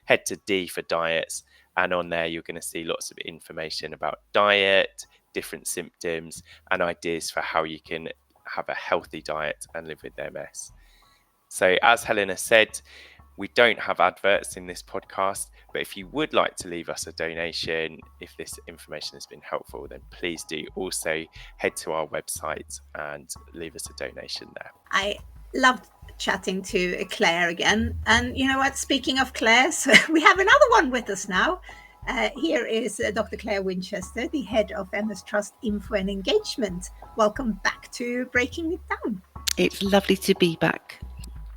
A: head to D for diets, and on there you're going to see lots of information about diet, different symptoms, and ideas for how you can have a healthy diet and live with MS. So as Helena said, we don't have adverts in this podcast, but if you would like to leave us a donation, if this information has been helpful, then please do also head to our website and leave us a donation there.
B: I loved chatting to Claire again. And you know what, speaking of Claire, so we have another one with us now. Here is Dr. Claire Winchester, the head of MS Trust Info and Engagement. Welcome back to Breaking It Down.
D: It's lovely to be back.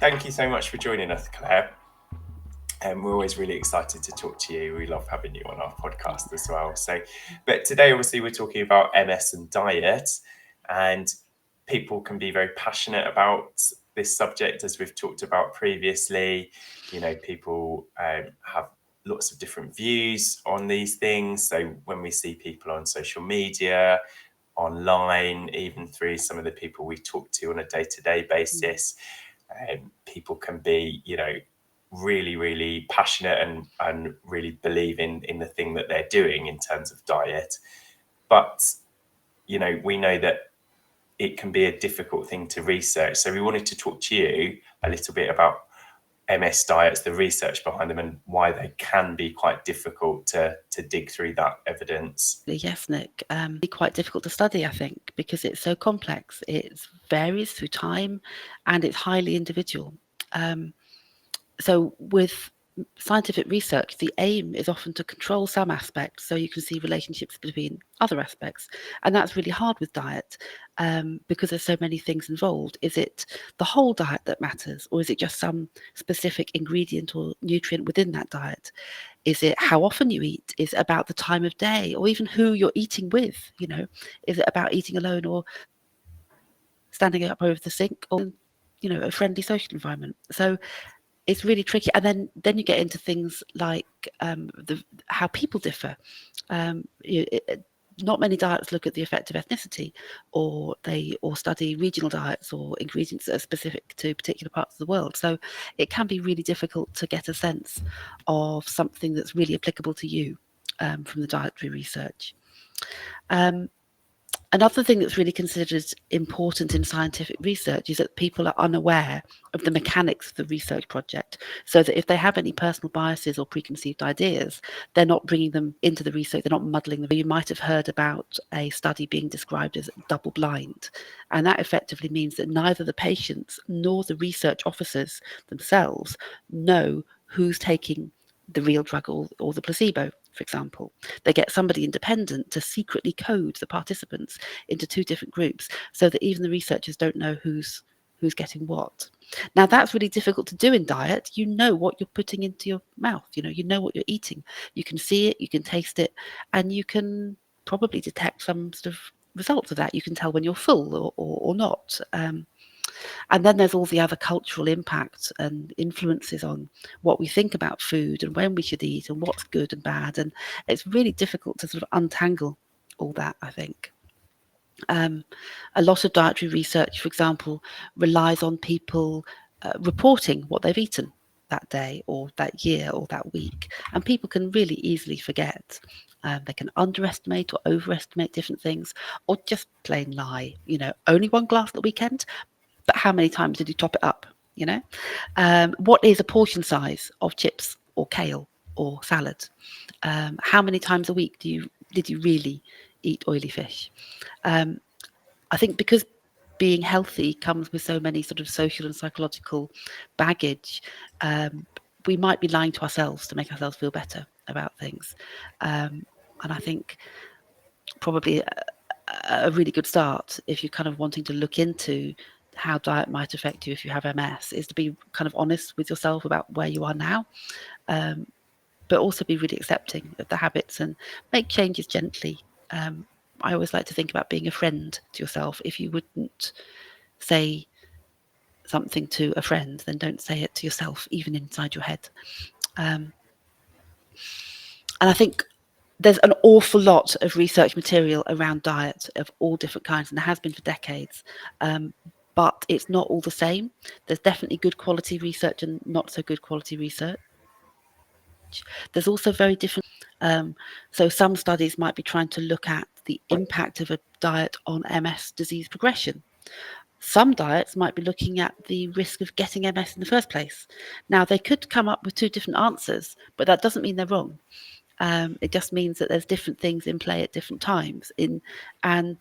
A: Thank you so much for joining us, Claire. We're always really excited to talk to you. We love having you on our podcast as well. But today, obviously, we're talking about MS and diet, and people can be very passionate about this subject, as we've talked about previously. You know, people have lots of different views on these things. So when we see people on social media, online, even through some of the people we talk to on a day-to-day basis, people can be, really, really passionate and really believe in the thing that they're doing in terms of diet. But, we know that it can be a difficult thing to research. So we wanted to talk to you a little bit about MS diets, the research behind them, and why they can be quite difficult to dig through that evidence.
D: Yes, Nick. Be quite difficult to study, I think, because it's so complex. It varies through time and it's highly individual. So with scientific research, the aim is often to control some aspects so you can see relationships between other aspects. And that's really hard with diet because there's so many things involved. Is it the whole diet that matters, or is it just some specific ingredient or nutrient within that diet? Is it how often you eat? Is it about the time of day, or even who you're eating with? Is it about eating alone or standing up over the sink, or a friendly social environment? So it's really tricky. And then you get into things like how people differ. Not many diets look at the effect of ethnicity, or study regional diets or ingredients that are specific to particular parts of the world. So it can be really difficult to get a sense of something that's really applicable to you from the dietary research. Another thing that's really considered important in scientific research is that people are unaware of the mechanics of the research project, so that if they have any personal biases or preconceived ideas, they're not bringing them into the research, they're not muddling them. You might have heard about a study being described as double blind, and that effectively means that neither the patients nor the research officers themselves know who's taking the real drug or the placebo. For example, they get somebody independent to secretly code the participants into two different groups so that even the researchers don't know who's getting what. Now, that's really difficult to do in diet. You know what you're putting into your mouth. You know what you're eating. You can see it, you can taste it, and you can probably detect some sort of results of that. You can tell when you're full or not. And then there's all the other cultural impacts and influences on what we think about food and when we should eat and what's good and bad. And it's really difficult to sort of untangle all that, I think. A lot of dietary research, for example, relies on people reporting what they've eaten that day or that year or that week. And people can really easily forget. They can underestimate or overestimate different things, or just plain lie. Only one glass at the weekend, but how many times did you top it up? What is a portion size of chips or kale or salad? How many times a week did you really eat oily fish? I think because being healthy comes with so many sort of social and psychological baggage, we might be lying to ourselves to make ourselves feel better about things. And I think probably a really good start, if you're kind of wanting to look into how diet might affect you if you have MS, is to be kind of honest with yourself about where you are now, but also be really accepting of the habits and make changes gently. I always like to think about being a friend to yourself. If you wouldn't say something to a friend, then don't say it to yourself, even inside your head. And I think there's an awful lot of research material around diet of all different kinds, and there has been for decades. But it's not all the same. There's definitely good quality research and not so good quality research. There's also very different. So some studies might be trying to look at the impact of a diet on MS disease progression. Some diets might be looking at the risk of getting MS in the first place. Now, they could come up with two different answers, but that doesn't mean they're wrong. It just means that there's different things in play at different times. And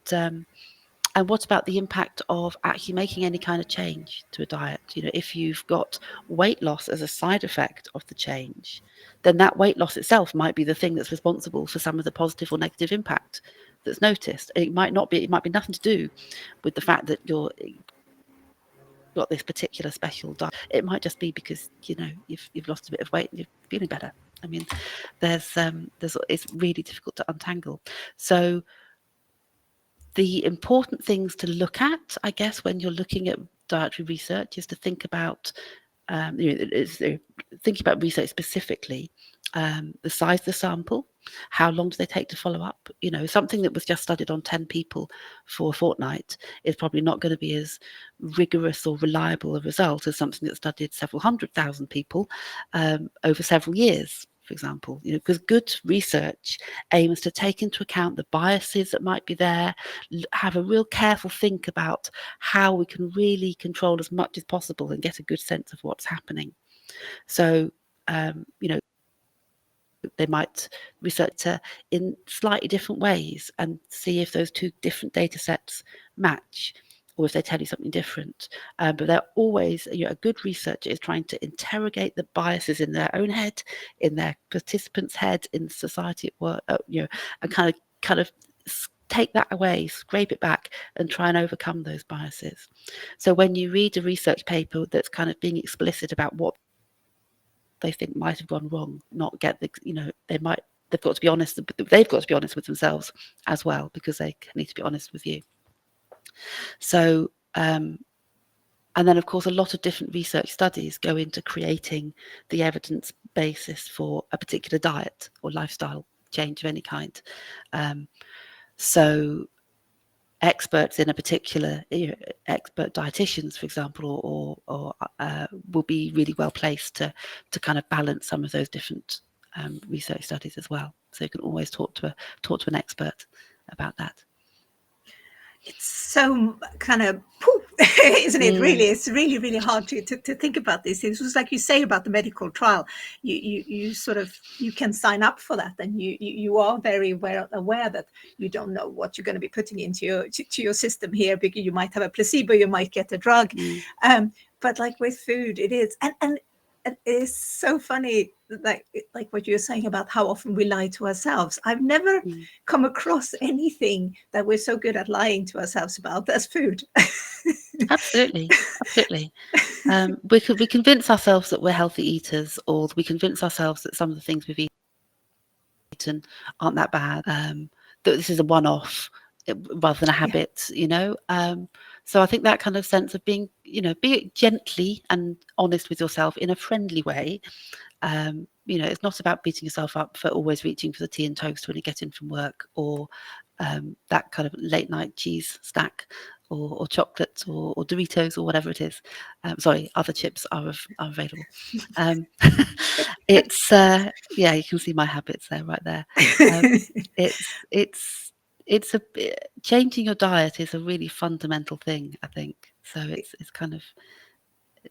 D: what about the impact of actually making any kind of change to a diet? If you've got weight loss as a side effect of the change, then that weight loss itself might be the thing that's responsible for some of the positive or negative impact that's noticed. It might be nothing to do with the fact that you've got this particular special diet. It might just be because you've lost a bit of weight and you're feeling better. I mean, it's really difficult to untangle. So the important things to look at, I guess, when you're looking at dietary research is to think about thinking about research specifically, the size of the sample, how long do they take to follow up? Something that was just studied on 10 people for a fortnight is probably not going to be as rigorous or reliable a result as something that studied several 100,000 people over several years, for example. Because good research aims to take into account the biases that might be there, have a real careful think about how we can really control as much as possible and get a good sense of what's happening. So, they might research in slightly different ways and see if those two different data sets match, or if they tell you something different. But they're always, a good researcher is trying to interrogate the biases in their own head, in their participants' head, in society at work, and kind of take that away, scrape it back, and try and overcome those biases. So when you read a research paper that's kind of being explicit about what they think might have gone wrong, not get the, they've got to be honest with themselves as well, because they need to be honest with you. So and then of course a lot of different research studies go into creating the evidence basis for a particular diet or lifestyle change of any kind. So experts in a particular, expert dietitians, for example, or will be really well placed to kind of balance some of those different research studies as well. So you can always talk to an expert about that.
B: It's so kind of, isn't it? Really, it's really, really hard to think about these things. It's like you say about the medical trial. You sort of, you can sign up for that, and you are very aware that you don't know what you're going to be putting into your system here, because you might have a placebo, you might get a drug. But like with food, it is, and it is so funny, like what you're saying about how often we lie to ourselves. I've never come across anything that we're so good at lying to ourselves about as food.
D: Absolutely. We convince ourselves that we're healthy eaters, or we convince ourselves that some of the things we've eaten aren't that bad, that this is a one-off rather than a habit, so I think that kind of sense of being, be gently and honest with yourself in a friendly way. It's not about beating yourself up for always reaching for the tea and toast when you get in from work, or that kind of late night cheese snack, or chocolates, or Doritos, or whatever it is. Sorry, other chips are available. It's you can see my habits there, right there. It's changing your diet is a really fundamental thing, I think. So it's kind of,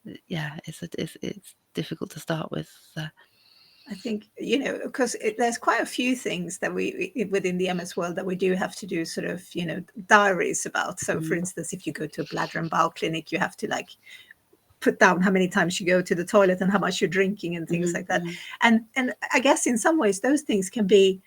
D: it's difficult to start with.
B: I think, because there's quite a few things that we within the MS world that we do have to do sort of, diaries about. So for instance, if you go to a bladder and bowel clinic, you have to like put down how many times you go to the toilet and how much you're drinking and things like that. And I guess in some ways those things can be,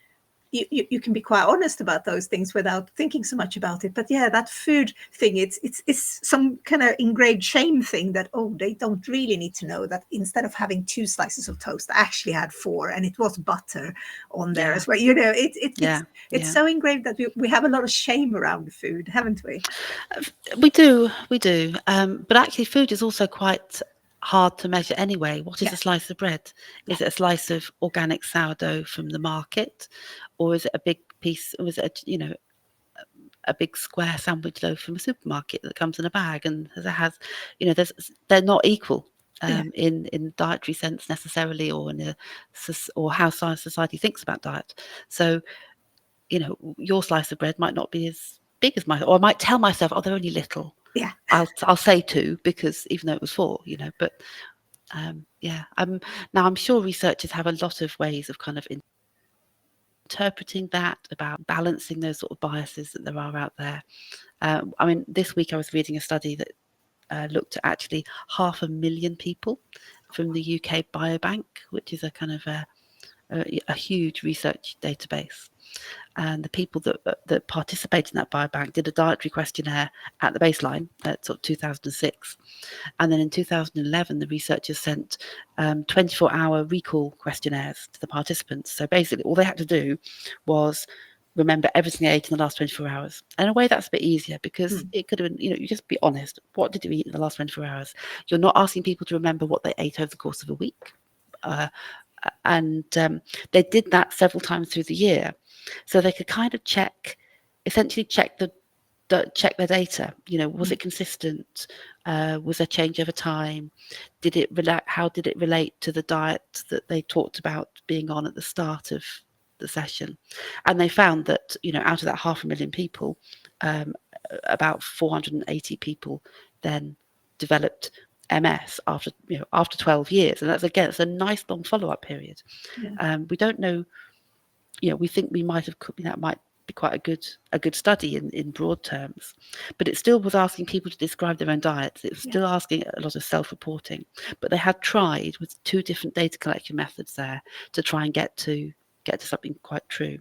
B: you can be quite honest about those things without thinking so much about it. But yeah, that food thing, it's some kind of ingrained shame thing that, they don't really need to know that instead of having 2 slices of toast, I actually had 4, and it was butter on there as well. It's so ingrained that we have a lot of shame around food, haven't we?
D: We do. But actually food is also quite hard to measure anyway. What is a slice of bread? Is it a slice of organic sourdough from the market, or is it a big piece, or is it a big square sandwich loaf from a supermarket that comes in a bag and has they're not equal in dietary sense necessarily, or or how society thinks about diet. So your slice of bread might not be as big as mine, or I might tell myself, they're only little. I'll say 2, because even though it was 4, but now I'm sure researchers have a lot of ways of kind of interpreting that, about balancing those sort of biases that there are out there. This week I was reading a study that looked at actually 500,000 people from the UK Biobank, which is a kind of a huge research database. And the people that participated in that biobank did a dietary questionnaire at the baseline at sort of 2006. And then in 2011, the researchers sent 24-hour recall questionnaires to the participants. So basically all they had to do was remember everything I ate in the last 24 hours. And in a way, that's a bit easier because it could have been, you just be honest. What did you eat in the last 24 hours? You're not asking people to remember what they ate over the course of a week. And they did that several times through the year. So they could kind of essentially check their data. Was it consistent? Was there change over time? How did it relate to the diet that they talked about being on at the start of the session? And they found that out of that 500,000 people, about 480 people then developed MS after 12 years, and it's a nice long follow-up period. We don't know. We think we might have that might be quite a good study in broad terms, but it still was asking people to describe their own diets. It was still asking a lot of self-reporting, but they had tried with 2 different data collection methods there to try and get to something quite true.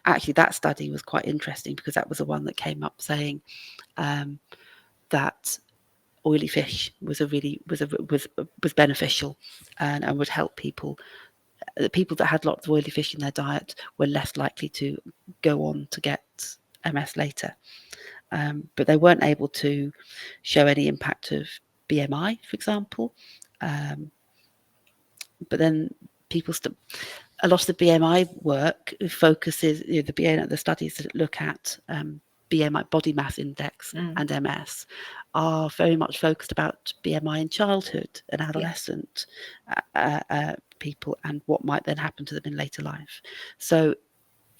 D: Actually, that study was quite interesting because that was the one that came up saying that oily fish was beneficial and would help people. The people that had lots of oily fish in their diet were less likely to go on to get MS later. But they weren't able to show any impact of BMI, for example. But then a lot of the BMI work focuses, the studies that look at BMI, body mass index, and MS are very much focused about BMI in childhood and adolescent people and what might then happen to them in later life. So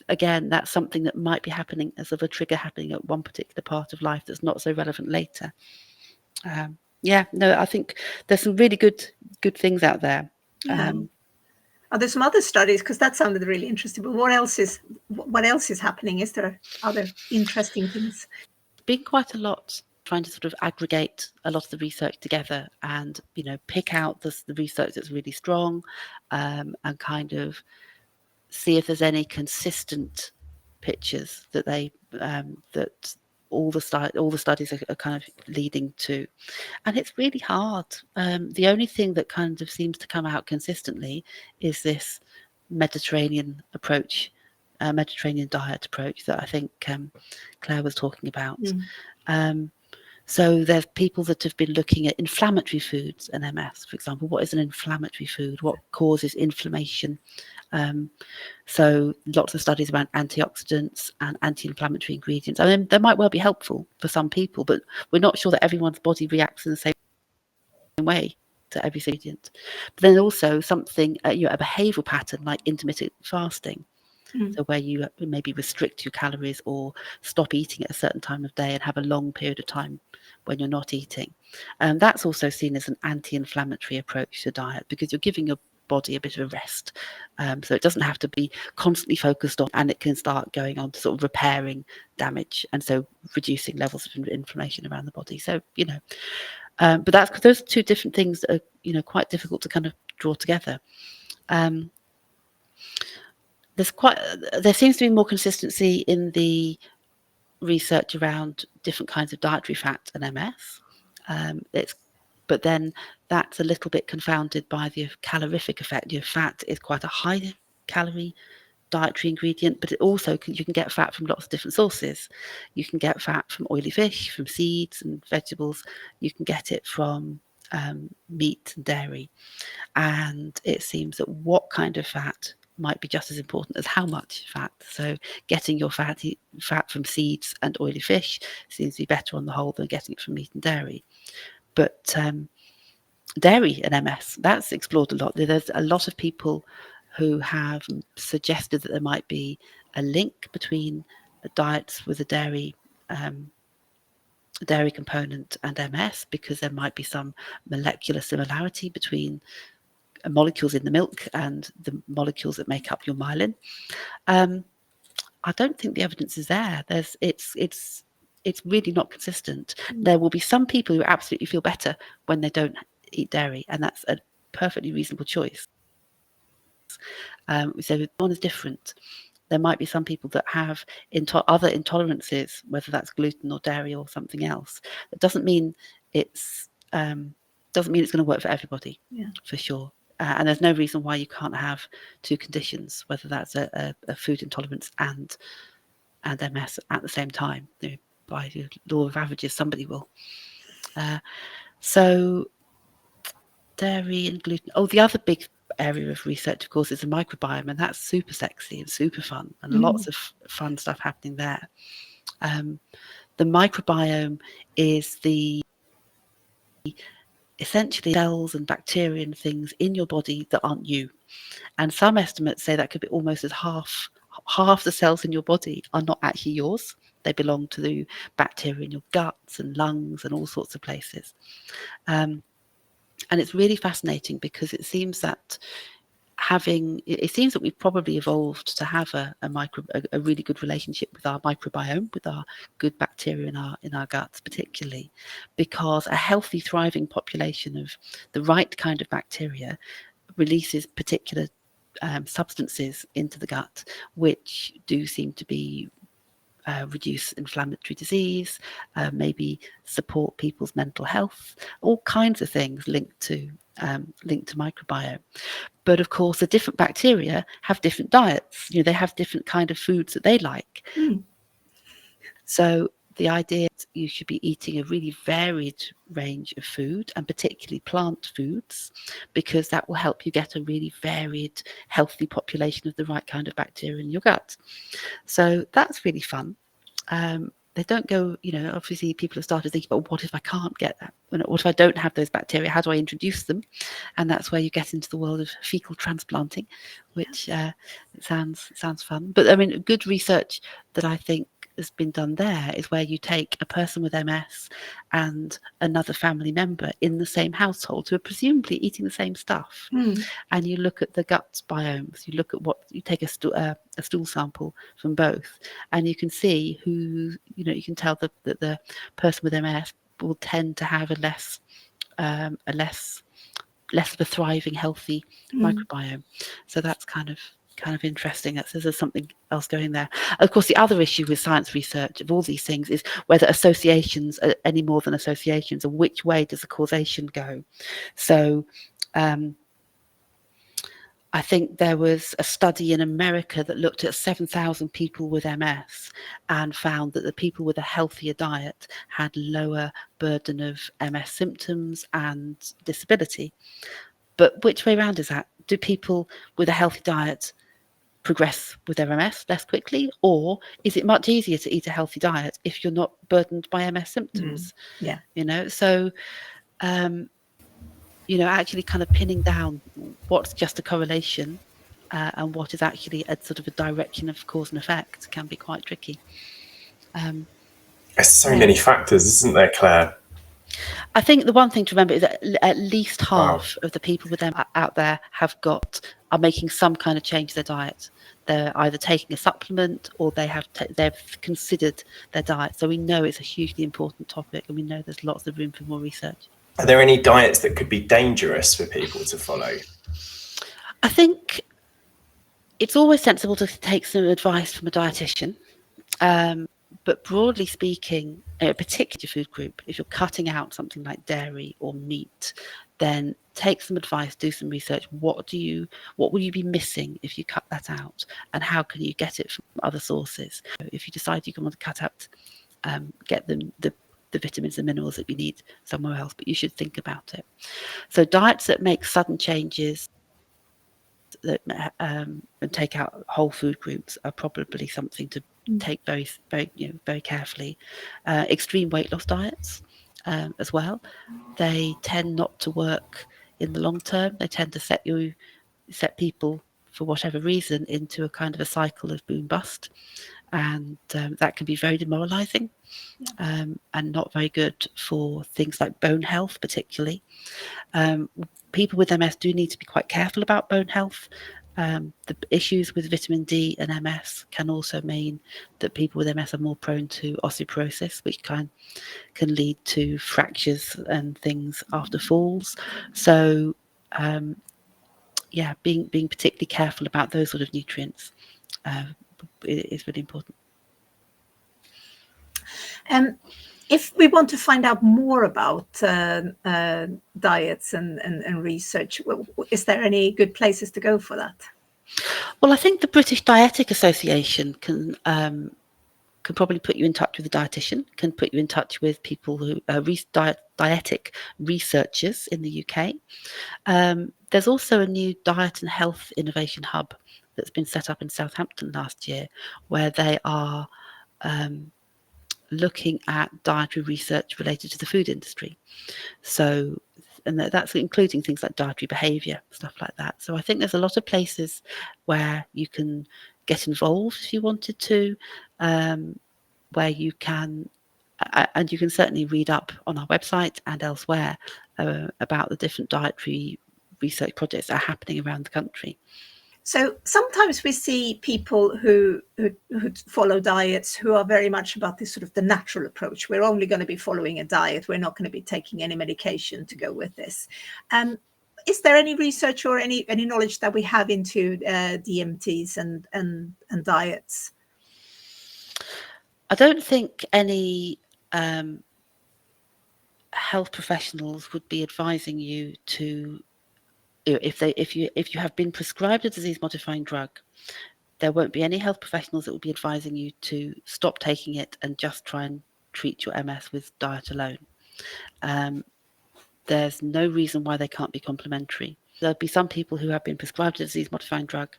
D: again, that's something that might be happening as of a trigger happening at one particular part of life that's not so relevant later. I think there's some really good things out there.
B: Are there some other studies? Because that sounded really interesting. But what else is happening? Is there other interesting things?
D: Been quite a lot trying to sort of aggregate a lot of the research together and pick out the research that's really strong, and kind of see if there's any consistent pictures that that all the studies are kind of leading to. And it's really hard. The only thing that kind of seems to come out consistently is this Mediterranean approach, Mediterranean diet approach that I think Claire was talking about. So there's people that have been looking at inflammatory foods and MS, for example. What is an inflammatory food? What causes inflammation? So lots of studies around antioxidants and anti-inflammatory ingredients. I mean, they might well be helpful for some people, but we're not sure that everyone's body reacts in the same way to every ingredient. But then also something, a behavioural pattern like intermittent fasting. So where you maybe restrict your calories or stop eating at a certain time of day and have a long period of time when you're not eating. That's also seen as an anti-inflammatory approach to diet because you're giving your body a bit of a rest. So it doesn't have to be constantly focused on, and it can start going on to sort of repairing damage and so reducing levels of inflammation around the body. So, but those are 2 different things that are, quite difficult to kind of draw together. There seems to be more consistency in the research around different kinds of dietary fat and MS. But then that's a little bit confounded by the calorific effect. Your fat is quite a high calorie dietary ingredient, but it also you can get fat from lots of different sources. You can get fat from oily fish, from seeds and vegetables. You can get it from meat and dairy. And it seems that what kind of fat might be just as important as how much fat. So getting your fat from seeds and oily fish seems to be better on the whole than getting it from meat and dairy. But dairy and MS, that's explored a lot. There's a lot of people who have suggested that there might be a link between diets with a dairy component and MS, because there might be some molecular similarity between molecules in the milk and the molecules that make up your myelin. I don't think the evidence is there. It's really not consistent. There will be some people who absolutely feel better when they don't eat dairy, and that's a perfectly reasonable choice. So one is different. There might be some people that have other intolerances, whether that's gluten or dairy or something else. It doesn't mean it's going to work for everybody, for sure. and there's no reason why you can't have two conditions, whether that's a food intolerance and MS at the same time. You know, by the law of averages, somebody will. So dairy and gluten. Oh, the other big area of research, of course, is the microbiome, and that's super sexy and super fun, and lots of fun stuff happening there. The microbiome is essentially cells and bacteria and things in your body that aren't you. And some estimates say that could be almost as half the cells in your body are not actually yours. They belong to the bacteria in your guts and lungs and all sorts of places. And it's really fascinating because it seems that we've probably evolved to have a really good relationship with our microbiome, with our good bacteria in our guts, particularly because a healthy, thriving population of the right kind of bacteria releases particular substances into the gut, which do seem to be reduce inflammatory disease, maybe support people's mental health, all kinds of things linked to microbiome. But of course, the different bacteria have different diets. You know, they have different kind of foods that they like. So the idea is you should be eating a really varied range of food, and particularly plant foods, because that will help you get a really varied, healthy population of the right kind of bacteria in your gut. So that's really fun. They don't go, you know, obviously people have started thinking, but what if I can't get that? What if I don't have those bacteria? How do I introduce them? And that's where you get into the world of fecal transplanting, which it sounds fun. But I mean, good research that I think has been done there is where you take a person with MS and another family member in the same household who are presumably eating the same stuff, and you look at the gut biomes. You look at you take a stool sample from both, and you can see who, you know, you can tell that the person with MS will tend to have a less of a thriving, healthy microbiome. So that's kind of interesting. That says there's something else going there. Of course, the other issue with science research of all these things is whether associations are any more than associations, and which way does the causation go. So I think there was a study in America that looked at 7,000 people with MS and found that the people with a healthier diet had lower burden of MS symptoms and disability. But which way around is that? Do people with a healthy diet progress with their MS less quickly, or is it much easier to eat a healthy diet if you're not burdened by MS symptoms?
B: Yeah.
D: You know, so you know, actually kind of pinning down what's just a correlation and what is actually a sort of a direction of cause and effect can be quite tricky.
A: There's so many factors, isn't there, Claire?
D: I think the one thing to remember is that at least half of the people with them out there are making some kind of change to their diet. They're either taking a supplement or they've considered their diet. So we know it's a hugely important topic, and we know there's lots of room for more research.
A: Are there any diets that could be dangerous for people to follow?
D: I think it's always sensible to take some advice from a dietitian. But broadly speaking, particularly your food group, if you're cutting out something like dairy or meat, then take some advice, do some research. What will you be missing if you cut that out, and how can you get it from other sources? If you decide you want to cut out, get the vitamins and minerals that you need somewhere else, but you should think about it. So diets that make sudden changes that and take out whole food groups are probably something to take very, very, very carefully. Extreme weight loss diets as well. They tend not to work in the long term. They tend to set people, for whatever reason, into a kind of a cycle of boom bust, and that can be very demoralizing. And not very good for things like bone health, particularly. People with MS do need to be quite careful about bone health. The issues with vitamin D and MS can also mean that people with MS are more prone to osteoporosis, which can lead to fractures and things after falls. So, being particularly careful about those sort of nutrients is really important.
B: If we want to find out more about diets and research, is there any good places to go for that?
D: Well, I think the British Dietetic Association can probably put you in touch with a dietitian, can put you in touch with people who are dietetic researchers in the UK. There's also a new diet and health innovation hub that's been set up in Southampton last year, where they are looking at dietary research related to the food industry. So, and that's including things like dietary behaviour, stuff like that. So I think there's a lot of places where you can get involved if you wanted to, where you can, and you can certainly read up on our website and elsewhere about the different dietary research projects that are happening around the country.
B: So sometimes we see people who follow diets who are very much about this sort of the natural approach. We're only going to be following a diet. We're not going to be taking any medication to go with this. Is there any research or any knowledge that we have into DMTs and diets?
D: I don't think any health professionals would be advising you to, if you have been prescribed a disease modifying drug, there won't be any health professionals that will be advising you to stop taking it and just try and treat your MS with diet alone. There's no reason why they can't be complementary. There'll be some people who have been prescribed a disease modifying drug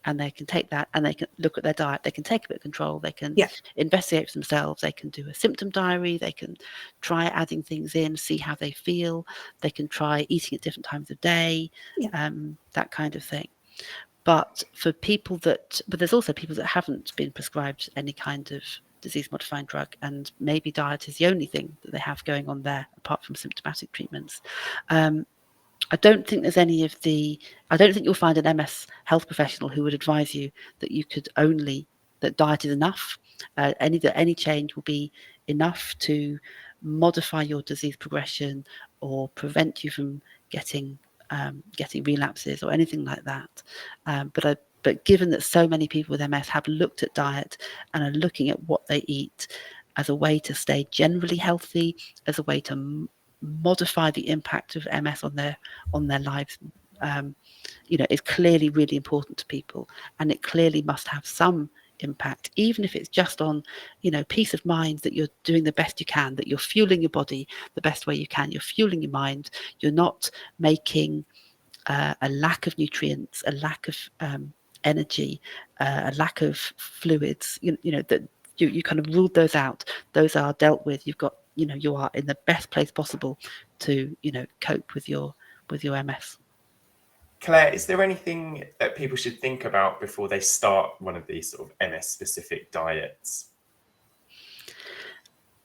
D: and they can take that and they can look at their diet. They can take a bit of control. They can investigate for themselves. They can do a symptom diary. They can try adding things in, see how they feel. They can try eating at different times of day, that kind of thing. But for people but there's also people that haven't been prescribed any kind of disease modifying drug, and maybe diet is the only thing that they have going on there apart from symptomatic treatments. I don't think you'll find an MS health professional who would advise you that diet is enough. Any change will be enough to modify your disease progression or prevent you from getting relapses or anything like that. But given that so many people with MS have looked at diet and are looking at what they eat as a way to stay generally healthy, as a way to modify the impact of MS on their lives, is clearly really important to people, and it clearly must have some impact, even if it's just on peace of mind, that you're doing the best you can, that you're fueling your body the best way you can, you're fueling your mind, you're not making a lack of nutrients, a lack of energy, a lack of fluids, that you kind of ruled those out. Those are dealt with. You've got, you are in the best place possible to, cope with your MS.
A: Claire, is there anything that people should think about before they start one of these sort of MS-specific diets?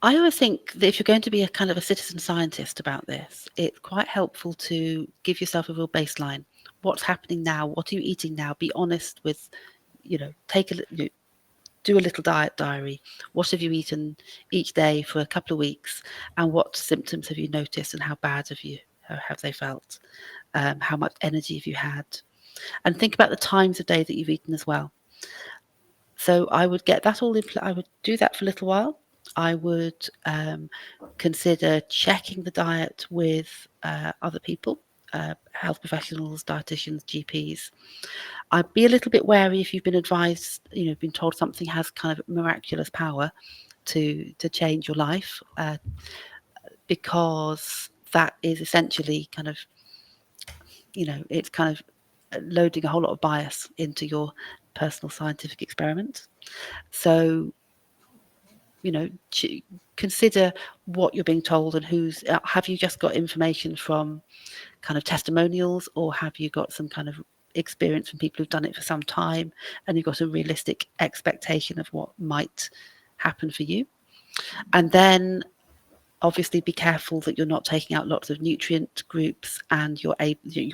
D: I always think that if you're going to be a kind of a citizen scientist about this, it's quite helpful to give yourself a real baseline. What's happening now? What are you eating now? Be honest with, do a little diet diary. What have you eaten each day for a couple of weeks? And what symptoms have you noticed and how bad have they felt? How much energy have you had? And think about the times of day that you've eaten as well. So I would get that all in I would do that for a little while. I would consider checking the diet with other people, health professionals, dietitians, GPs. I'd be a little bit wary if you've been advised, been told something has kind of miraculous power to change your life, because that is essentially kind of, it's kind of loading a whole lot of bias into your personal scientific experiment. So, consider what you're being told and have you just got information from kind of testimonials, or have you got some kind of experience from people who've done it for some time and you've got a realistic expectation of what might happen for you? And then obviously be careful that you're not taking out lots of nutrient groups, and you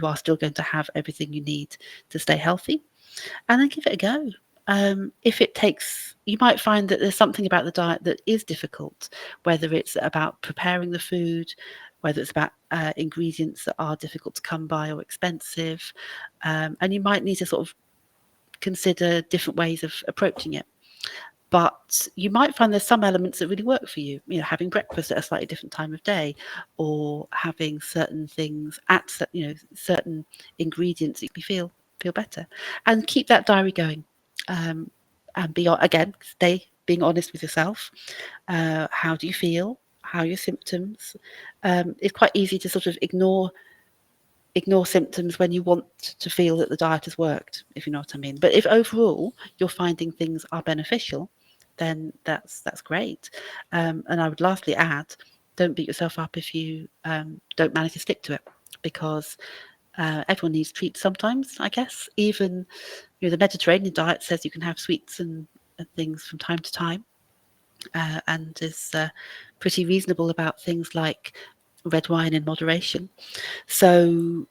D: are still going to have everything you need to stay healthy, and then give it a go. If it takes, you might find that there's something about the diet that is difficult, whether it's about preparing the food, whether it's about ingredients that are difficult to come by or expensive, and you might need to sort of consider different ways of approaching it. But you might find there's some elements that really work for you. You know, having breakfast at a slightly different time of day, or having certain things at certain ingredients that you feel better, and keep that diary going. And stay being honest with yourself. How do you feel? How are your symptoms? It's quite easy to sort of ignore symptoms when you want to feel that the diet has worked, if you know what I mean. But if overall you're finding things are beneficial, then that's great. And I would lastly add, don't beat yourself up if you don't manage to stick to it, because everyone needs treats sometimes, I guess. Even the Mediterranean diet says you can have sweets and things from time to time, and is pretty reasonable about things like red wine in moderation. So,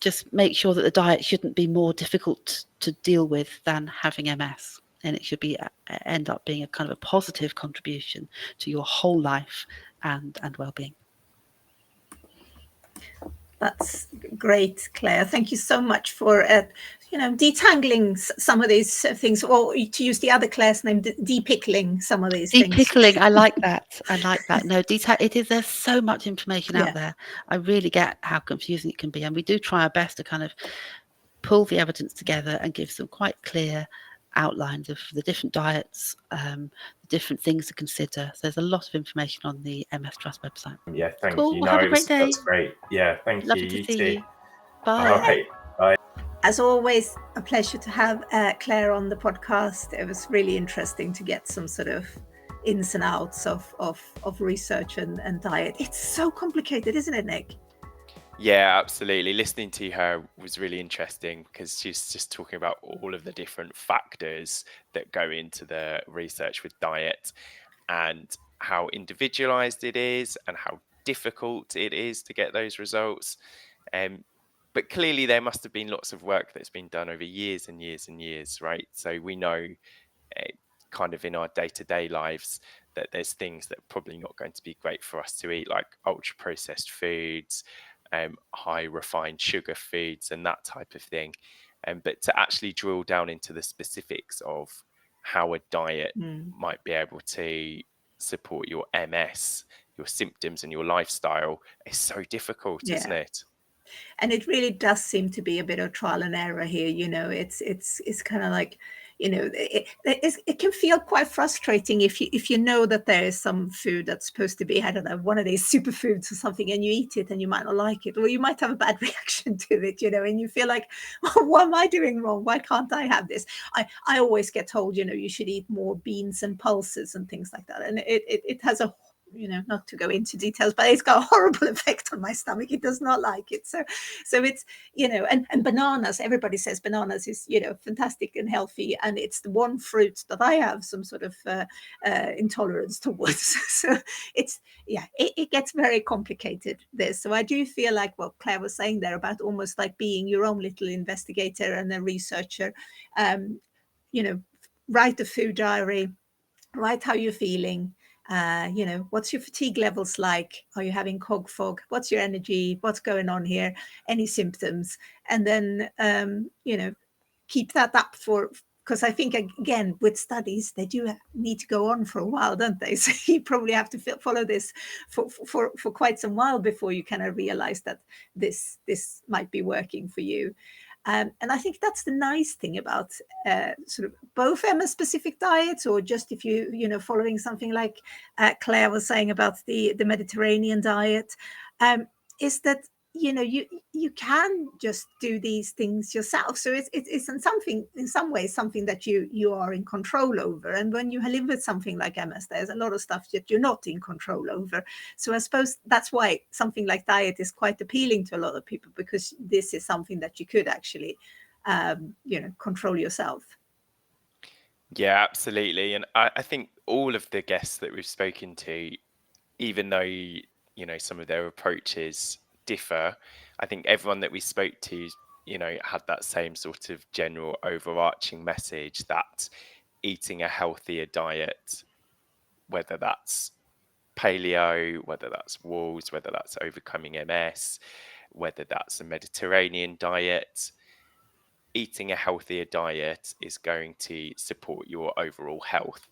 D: just make sure that the diet shouldn't be more difficult to deal with than having MS. And it should end up being a kind of a positive contribution to your whole life and well-being.
B: That's great, Claire. Thank you so much for detangling some of these things, or to use the other Claire's name, depickling some of these things.
D: Depickling, I like that. No, there's so much information out there. I really get how confusing it can be, and we do try our best to kind of pull the evidence together and give some quite clear outlines of the different diets, the different things to consider. So there's a lot of information on the MS Trust website.
A: Yeah, thank
D: Cool.
A: you.
D: Well, have a great day.
A: That's great. Yeah, thank
D: Lovely
A: you.
D: to see
A: too.
D: you. Bye.
A: All right. Bye.
B: As always, a pleasure to have Claire on the podcast. It was really interesting to get some sort of ins and outs of research and diet. It's so complicated, isn't it, Nick?
A: Yeah, absolutely. Listening to her was really interesting because she's just talking about all of the different factors that go into the research with diet and how individualized it is and how difficult it is to get those results. But clearly there must have been lots of work that's been done over years and years and years, right? So we know kind of in our day-to-day lives that there's things that are probably not going to be great for us to eat, like ultra processed foods, high refined sugar foods and that type of thing. But to actually drill down into the specifics of how a diet might be able to support your MS, your symptoms and your lifestyle is so difficult, isn't it?
B: And it really does seem to be a bit of trial and error here. It's kind of like, it can feel quite frustrating if you know that there is some food that's supposed to be, I don't know, one of these superfoods or something, and you eat it and you might not like it, or you might have a bad reaction to it, and you feel like, well, what am I doing wrong? Why can't I have this? I always get told, you should eat more beans and pulses and things like that. And it has a, not to go into details, but it's got a horrible effect on my stomach. It does not like it. So it's, and bananas, everybody says bananas is, fantastic and healthy. And it's the one fruit that I have some sort of intolerance towards. So it's, it gets very complicated, this. So I do feel like what Claire was saying there about almost like being your own little investigator and a researcher, write a food diary, write how you're feeling. What's your fatigue levels like? Are you having cog fog? What's your energy? What's going on here? Any symptoms? And then, keep that up because I think, again, with studies, they do need to go on for a while, don't they? So you probably have to follow this for quite some while before you kind of realize that this might be working for you. And I think that's the nice thing about sort of both MS-specific diets, or just if you following something like Claire was saying about the Mediterranean diet, is that you can just do these things yourself. So it's in some ways something that you are in control over. And when you live with something like MS, there's a lot of stuff that you're not in control over. So I suppose that's why something like diet is quite appealing to a lot of people, because this is something that you could actually control yourself.
A: Yeah, absolutely. And I think all of the guests that we've spoken to, even though some of their approaches differ, I think everyone that we spoke to had that same sort of general overarching message that eating a healthier diet, whether that's paleo, whether that's Wahls, whether that's overcoming MS, whether that's a Mediterranean diet, eating a healthier diet is going to support your overall health.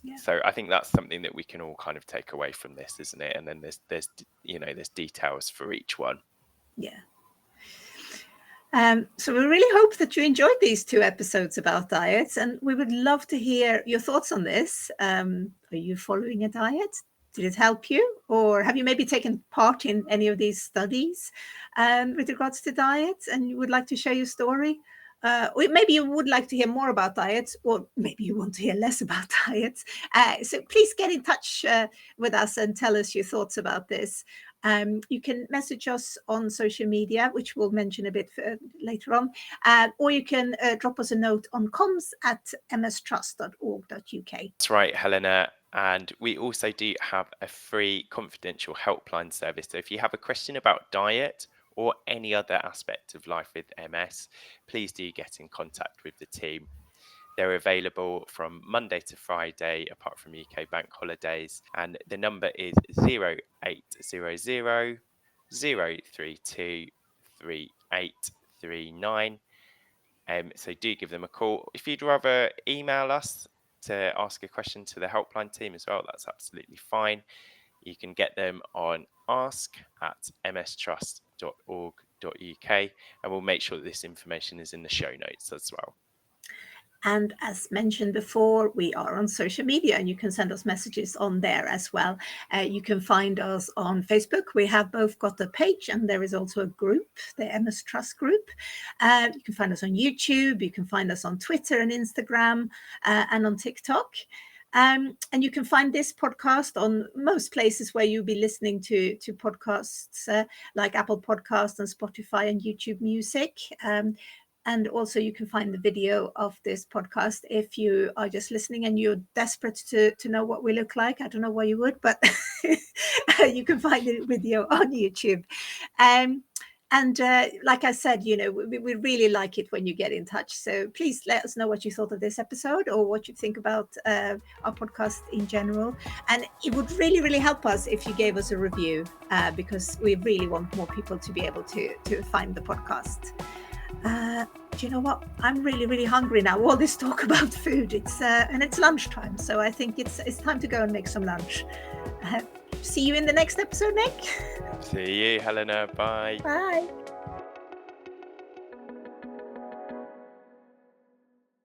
B: Yeah.
A: So I think that's something that we can all kind of take away from this, isn't it? And then there's details for each one.
B: Yeah. So we really hope that you enjoyed these 2 episodes about diets, and we would love to hear your thoughts on this. Are you following a diet? Did it help you? Or have you maybe taken part in any of these studies with regards to diets, and you would like to share your story? Or maybe you would like to hear more about diets, or maybe you want to hear less about diets. So please get in touch with us and tell us your thoughts about this. You can message us on social media, which we'll mention a bit later on, or you can drop us a note on comms@mstrust.org.uk.
A: That's right, Helena. And we also do have a free confidential helpline service. So if you have a question about diet or any other aspect of life with MS, please do get in contact with the team. They're available from Monday to Friday, apart from UK bank holidays. And the number is 0800 032 3839. So do give them a call. If you'd rather email us to ask a question to the helpline team as well, that's absolutely fine. You can get them on ask@mstrust.org.uk, and we'll make sure that this information is in the show notes as well.
B: And as mentioned before, we are on social media, and you can send us messages on there as well. You can find us on Facebook. We have both got a page, and there is also a group, the MS Trust group. You can find us on YouTube. You can find us on Twitter and Instagram and on TikTok. And you can find this podcast on most places where you'll be listening to podcasts, like Apple Podcasts and Spotify and YouTube Music. And also you can find the video of this podcast if you are just listening and you're desperate to know what we look like. I don't know why you would, but you can find the video on YouTube. And like I said, we really like it when you get in touch. So please let us know what you thought of this episode or what you think about our podcast in general. And it would really, really help us if you gave us a review because we really want more people to be able to find the podcast. Do you know what? I'm really, really hungry now. All this talk about food. And it's lunchtime, so I think it's time to go and make some lunch. See you in the next episode, Nick.
A: See you, Helena. Bye.
B: Bye.